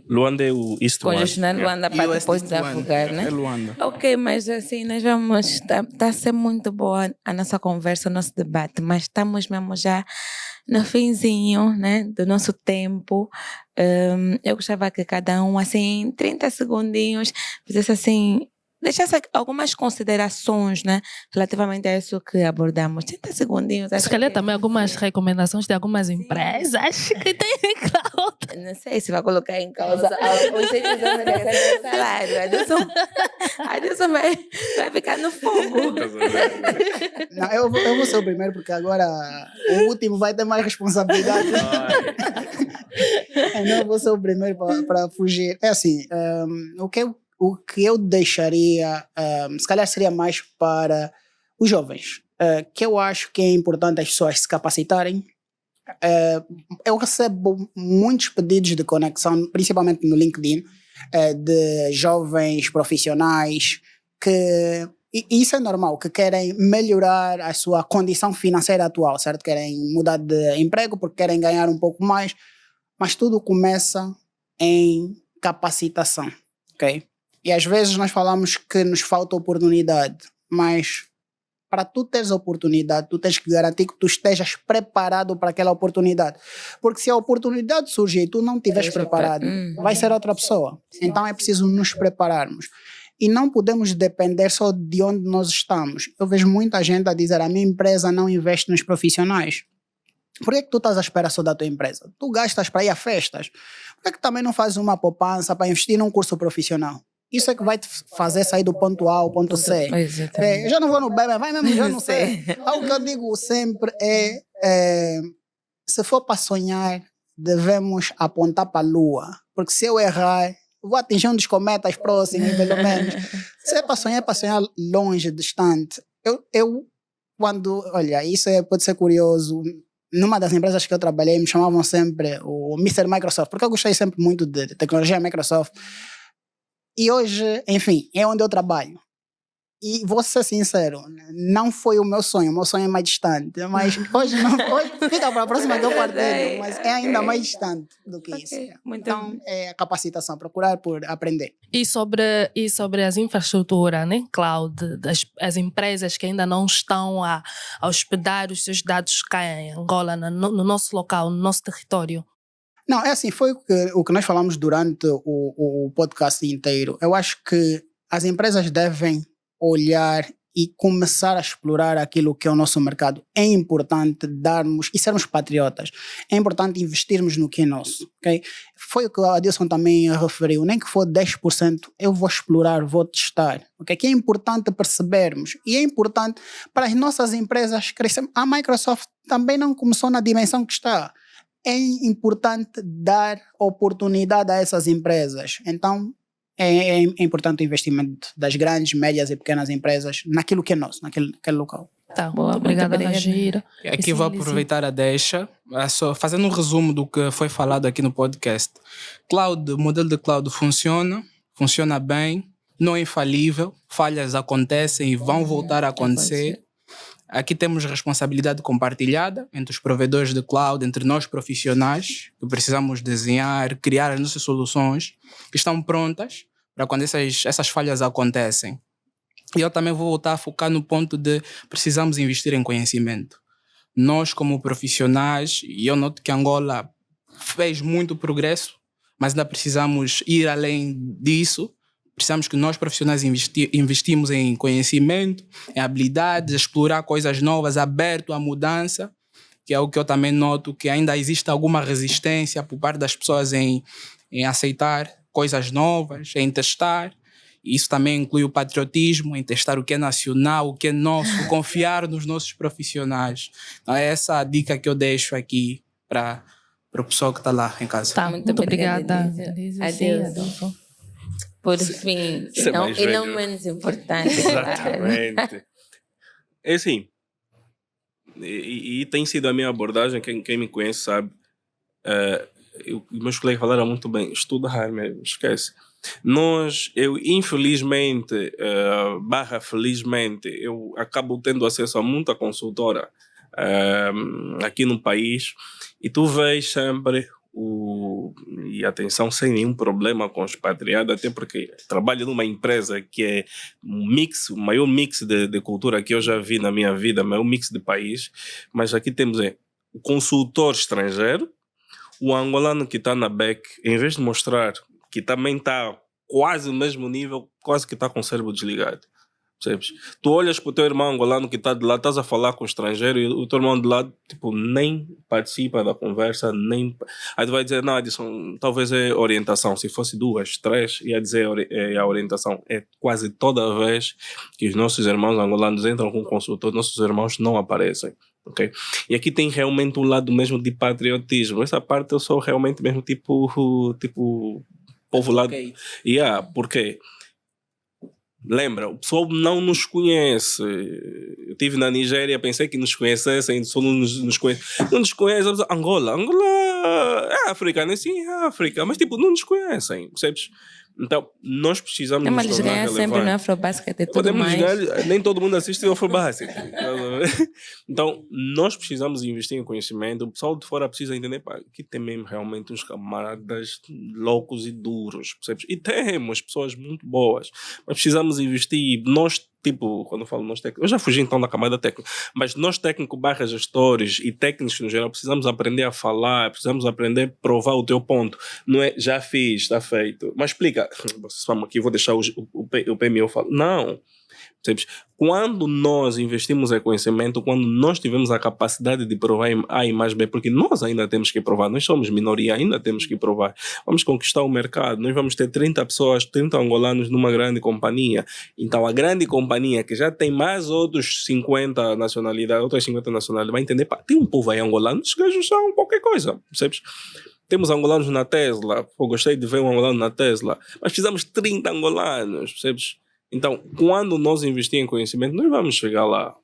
Luanda é o East One. Congestionando Luanda para depois desafogar, né? É Luanda. Ok, mas assim, nós vamos... Está a ser muito boa a nossa conversa, o nosso debate, mas estamos mesmo já no finzinho, né, do nosso tempo. Eu gostava que cada um, assim, 30 segundinhos, fizesse assim... deixasse algumas considerações, né, relativamente a isso que abordamos. 30 segundinhos. Se calhar também algumas recomendações de algumas empresas que têm cloud. Não sei se vai colocar em causa os 100 milhões de salário. Adilson vai ficar no fogo. Não, eu vou ser o primeiro, porque agora o último vai ter mais responsabilidade. Não, eu vou ser o primeiro para fugir. É assim, o que eu deixaria, se calhar seria mais para os jovens, que eu acho que é importante as pessoas se capacitarem. Eu recebo muitos pedidos de conexão, principalmente no LinkedIn, de jovens profissionais que, e isso é normal, que querem melhorar a sua condição financeira atual, certo? Querem mudar de emprego porque querem ganhar um pouco mais, mas tudo começa em capacitação, ok? E às vezes nós falamos que nos falta oportunidade, mas para tu teres oportunidade, tu tens que garantir que tu estejas preparado para aquela oportunidade. Porque se a oportunidade surgir e tu não estiveres preparado, vai ser outra pessoa. Então é preciso nos prepararmos. E não podemos depender só de onde nós estamos. Eu vejo muita gente a dizer: a minha empresa não investe nos profissionais. Por que tu estás à espera só da tua empresa? Tu gastas para ir a festas. Por que também não fazes uma poupança para investir num curso profissional? Isso é que vai te fazer sair do ponto A ao ponto C. Eu já não vou no BEM, vai mesmo já não sei. Algo que eu digo sempre se for para sonhar, devemos apontar para a Lua. Porque se eu errar, vou atingir um dos cometas próximos, pelo menos. Se é para sonhar longe, distante. Olha, isso pode ser curioso. Numa das empresas que eu trabalhei, me chamavam sempre o Mr. Microsoft, porque eu gostei sempre muito de tecnologia Microsoft. E hoje, enfim, é onde eu trabalho. E vou ser sincero, não foi o meu sonho é mais distante. Mas hoje fica para a próxima que eu partilho, mas é ainda mais distante do que isso. Então, é a capacitação, procurar por aprender. E sobre as infraestruturas, né? Cloud, as empresas que ainda não estão a hospedar os seus dados cá em Angola, no nosso local, no nosso território. Não, é assim, foi o que nós falamos durante o podcast inteiro. Eu acho que as empresas devem olhar e começar a explorar aquilo que é o nosso mercado. É importante darmos e sermos patriotas. É importante investirmos no que é nosso, ok? Foi o que a Adilson também referiu. Nem que for 10%, eu vou explorar, vou testar, ok? Que é importante percebermos. E é importante para as nossas empresas crescerem. A Microsoft também não começou na dimensão que está. É importante dar oportunidade a essas empresas. Então, é importante o investimento das grandes, médias e pequenas empresas naquilo que é nosso, naquele local. Tá, muito obrigada, Nagira. Aqui vou aproveitar a deixa, só fazendo um resumo do que foi falado aqui no podcast. O modelo de cloud funciona bem, não é infalível, falhas acontecem e vão voltar a acontecer. Aqui temos responsabilidade compartilhada entre os provedores de cloud, entre nós profissionais, que precisamos desenhar, criar as nossas soluções que estão prontas para quando essas falhas acontecem. E eu também vou voltar a focar no ponto de precisamos investir em conhecimento. Nós, como profissionais, e eu noto que Angola fez muito progresso, mas ainda precisamos ir além disso. Precisamos que nós profissionais investimos em conhecimento, em habilidades, explorar coisas novas, aberto à mudança, que é o que eu também noto, que ainda existe alguma resistência por parte das pessoas em aceitar coisas novas, em testar. Isso também inclui o patriotismo, em testar o que é nacional, o que é nosso, confiar nos nossos profissionais. Então é essa a dica que eu deixo aqui para o pessoal que está lá em casa. Tá, muito obrigada. Adeus. Por fim, e não menos importante. Exatamente. É assim, e tem sido a minha abordagem, quem me conhece sabe, meus colegas falaram muito bem, estudar mesmo, esquece. Eu infelizmente, felizmente, eu acabo tendo acesso a muita consultora aqui no país, e tu vês sempre e atenção, sem nenhum problema com os expatriados, até porque trabalho numa empresa que é o maior mix de cultura que eu já vi na minha vida, o maior mix de país, mas aqui temos o consultor estrangeiro, o angolano que está na BEC, em vez de mostrar que também está quase no mesmo nível, quase que está com o cérebro desligado. Percebes? Tu olhas para o teu irmão angolano que está de lá, estás a falar com um estrangeiro e o teu irmão de lá, tipo, nem participa da conversa, nem... Aí tu vai dizer, não, Edson, talvez é orientação. Se fosse 2, 3, ia dizer a orientação. É quase toda vez que os nossos irmãos angolanos entram com um consultor, nossos irmãos não aparecem. Okay? E aqui tem realmente um lado mesmo de patriotismo. Essa parte eu sou realmente mesmo tipo povo lá... porque... Lembra, o pessoal não nos conhece. Eu estive na Nigéria, pensei que nos conhecessem, só não nos conhece. Não nos conhecem. Angola é africana, sim, é África, mas tipo, não nos conhecem, percebes? Então, nós precisamos Mas nos eles tornar ganham sempre no relevantes. Afrobasket e tudo Podemos mais. ganhar, nem todo mundo assiste o Afrobasket. Então, nós precisamos investir em conhecimento. O pessoal de fora precisa entender, pá, aqui tem mesmo realmente uns camaradas loucos e duros, percebes? E temos pessoas muito boas, mas precisamos investir. Nós, tipo, quando eu falo nós técnicos, eu já fugi então da camada técnica, mas nós técnicos / gestores e técnicos no geral precisamos aprender a falar, precisamos aprender a provar o teu ponto. Não é, já fiz, está feito. Mas explica, vocês falam aqui, vou deixar o PMO falar. Não. Percebes? Quando nós investimos em conhecimento, quando nós tivemos a capacidade de provar A e mais B, porque nós ainda temos que provar, nós somos minoria, ainda temos que provar, vamos conquistar o mercado, nós vamos ter 30 pessoas, 30 angolanos numa grande companhia, então a grande companhia que já tem mais outros 50 nacionalidades, outras 50 nacionalidades, vai entender, pá, tem um povo aí angolano, os gajos são qualquer coisa, percebes? Temos angolanos na Tesla, eu gostei de ver um angolano na Tesla, mas precisamos 30 angolanos, percebes? Então, quando nós investimos em conhecimento, nós vamos chegar lá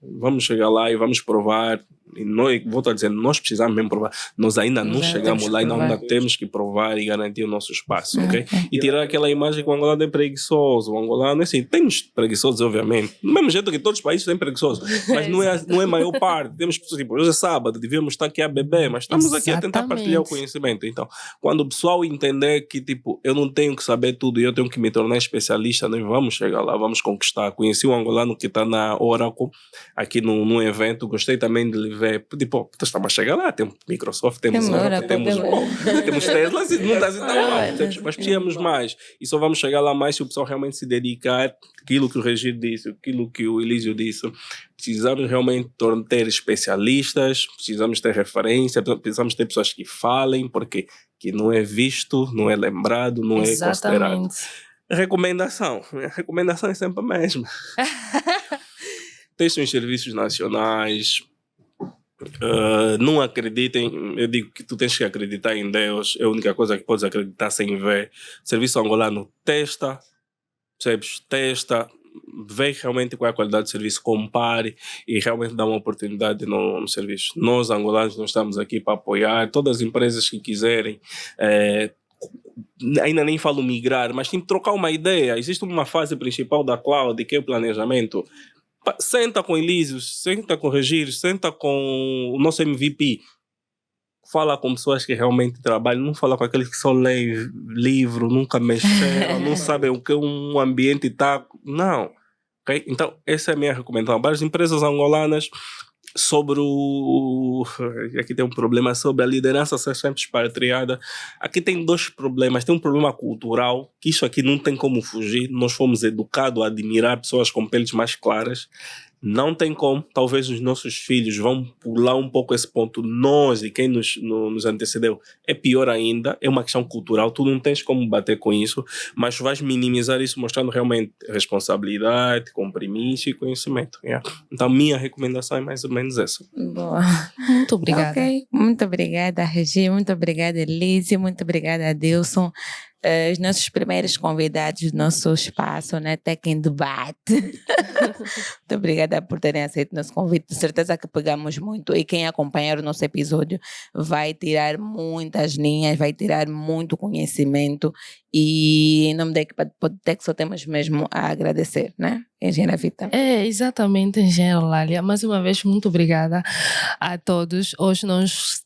e vamos provar. E nós, volto a dizer, nós precisamos mesmo provar. Nós ainda não chegamos lá e ainda temos que provar e garantir o nosso espaço, ok? E tirar aquela imagem que o angolano é preguiçoso. O angolano, assim, temos preguiçosos, obviamente. Do mesmo jeito que todos os países têm preguiçosos. Mas não é a maior parte. Temos pessoas, tipo, hoje é sábado, devíamos estar aqui a beber, mas estamos aqui a tentar partilhar o conhecimento. Então, quando o pessoal entender que, tipo, eu não tenho que saber tudo e eu tenho que me tornar especialista, nós vamos chegar lá, vamos conquistar. Conheci um angolano que está na Oracle, aqui num evento, gostei também de lhe ver. Tipo, estamos a chegar lá, temos Microsoft, temos Oracle, temos Tesla, não está assim tão mal, mas precisamos mais. E só vamos chegar lá mais se o pessoal realmente se dedicar aquilo que o Regir disse, aquilo que o Elísio disse. Precisamos realmente ter especialistas, precisamos ter referência, precisamos ter pessoas que falem, porque que não é visto, não é lembrado, não é considerado. Recomendação é sempre a mesma. Testem os serviços nacionais. Não acreditem, eu digo que tu tens que acreditar em Deus, é a única coisa que podes acreditar sem ver. Serviço angolano, testa, percebes? Testa, vê realmente qual é a qualidade do serviço, compare e realmente dá uma oportunidade no serviço. Nós angolanos, nós estamos aqui para apoiar todas as empresas que quiserem. Ainda nem falo migrar, mas tem que trocar uma ideia. Existe uma fase principal da cloud, que é o planejamento. Senta com Elísio, senta com Regir, senta com o nosso MVP. Fala com pessoas que realmente trabalham, não fala com aqueles que só lêem livro, nunca mexeram, não sabem o que um ambiente está. Não. Okay? Então, essa é a minha recomendação. Várias empresas angolanas sobre aqui tem um problema sobre a liderança ser sempre expatriada. Aqui tem 2 problemas. Tem um problema cultural, que isso aqui não tem como fugir. Nós fomos educados a admirar pessoas com peles mais claras. Não tem como. Talvez os nossos filhos vão pular um pouco esse ponto. Nós e quem nos antecedeu é pior ainda. É uma questão cultural. Tu não tens como bater com isso, mas vais minimizar isso mostrando realmente responsabilidade, compromisso e conhecimento. Yeah. Então, minha recomendação é mais ou menos essa. Boa. Muito obrigada. Ok. Muito obrigada, Regi. Muito obrigada, Elísio. Muito obrigada, Adilson. Os nossos primeiros convidados do nosso espaço, né? Tech em Debate. Muito obrigada por terem aceito o nosso convite. De certeza que pegamos muito e quem acompanhar o nosso episódio vai tirar muitas linhas, vai tirar muito conhecimento e em nome da equipa de Podtech só temos mesmo a agradecer, né? Engenheira Vita. É, exatamente, Engenheira Lália. Mais uma vez, muito obrigada a todos. Hoje nós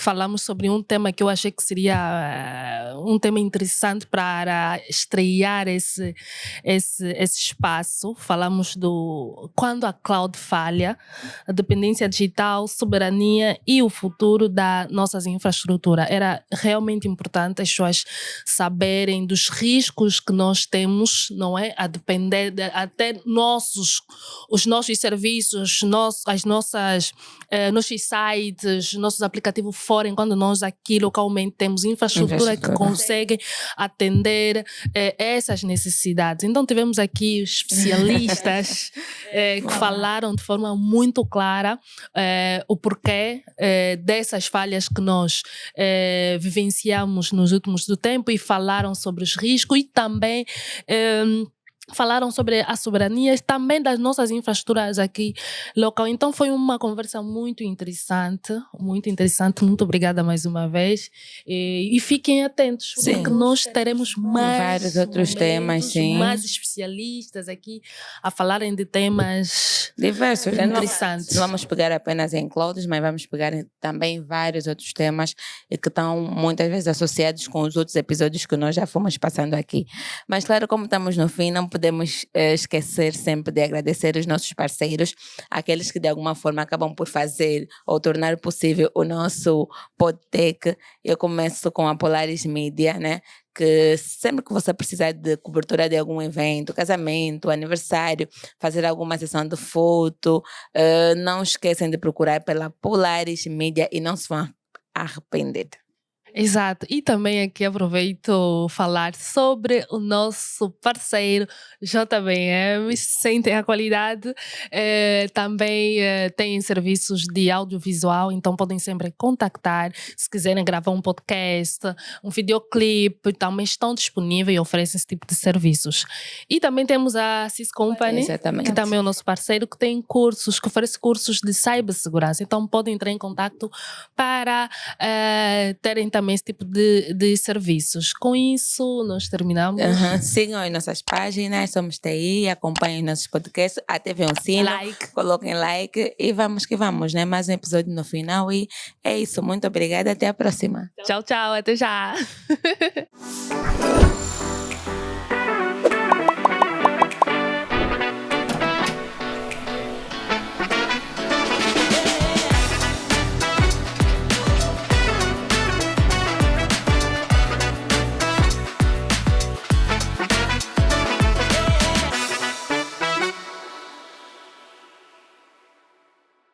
falamos sobre um tema que eu achei que seria um tema interessante para estrear esse espaço. Falamos do quando a cloud falha, a dependência digital, soberania e o futuro da nossas infraestruturas. Era realmente importante as pessoas saberem dos riscos que nós temos, não é? A depender até os nossos serviços, as nossas nossos sites, nossos aplicativos forem quando nós aqui localmente temos infraestrutura que conseguem atender essas necessidades. Então tivemos aqui especialistas que falaram de forma muito clara o porquê dessas falhas que nós vivenciamos nos últimos do tempo e falaram sobre os riscos e também falaram sobre a soberania também das nossas infraestruturas aqui local. Então foi uma conversa muito interessante, muito interessante. Muito obrigada mais uma vez. E fiquem atentos, Sim. porque nós teremos mais vários outros temas, sim. mais especialistas aqui a falarem de temas diversos. interessantes. Não vamos pegar apenas em clouds, mas vamos pegar também vários outros temas que estão muitas vezes associados com os outros episódios que nós já fomos passando aqui. Mas claro, como estamos no fim, não podemos esquecer sempre de agradecer os nossos parceiros, aqueles que de alguma forma acabam por fazer ou tornar possível o nosso Podtech. Eu começo com a Polaris Media, né? Que sempre que você precisar de cobertura de algum evento, casamento, aniversário, fazer alguma sessão de foto, não esquecem de procurar pela Polaris Media e não se vão arrepender. Exato, e também aqui aproveito falar sobre o nosso parceiro JBM, sentem a qualidade, também tem serviços de audiovisual, então podem sempre contactar, se quiserem gravar um podcast, um videoclipe, também estão disponíveis e oferecem esse tipo de serviços. E também temos a Cis Company, Exatamente. que também é o nosso parceiro, que tem cursos, que oferece cursos de cibersegurança, então podem entrar em contato para terem também esse tipo de serviços. Com isso, nós terminamos. Sigam as nossas páginas, somos TI, acompanhem nossos podcasts, ativem o sino, coloquem like e vamos que vamos, né? Mais um episódio no final e é isso. Muito obrigada, até a próxima. Tchau, tchau, até já!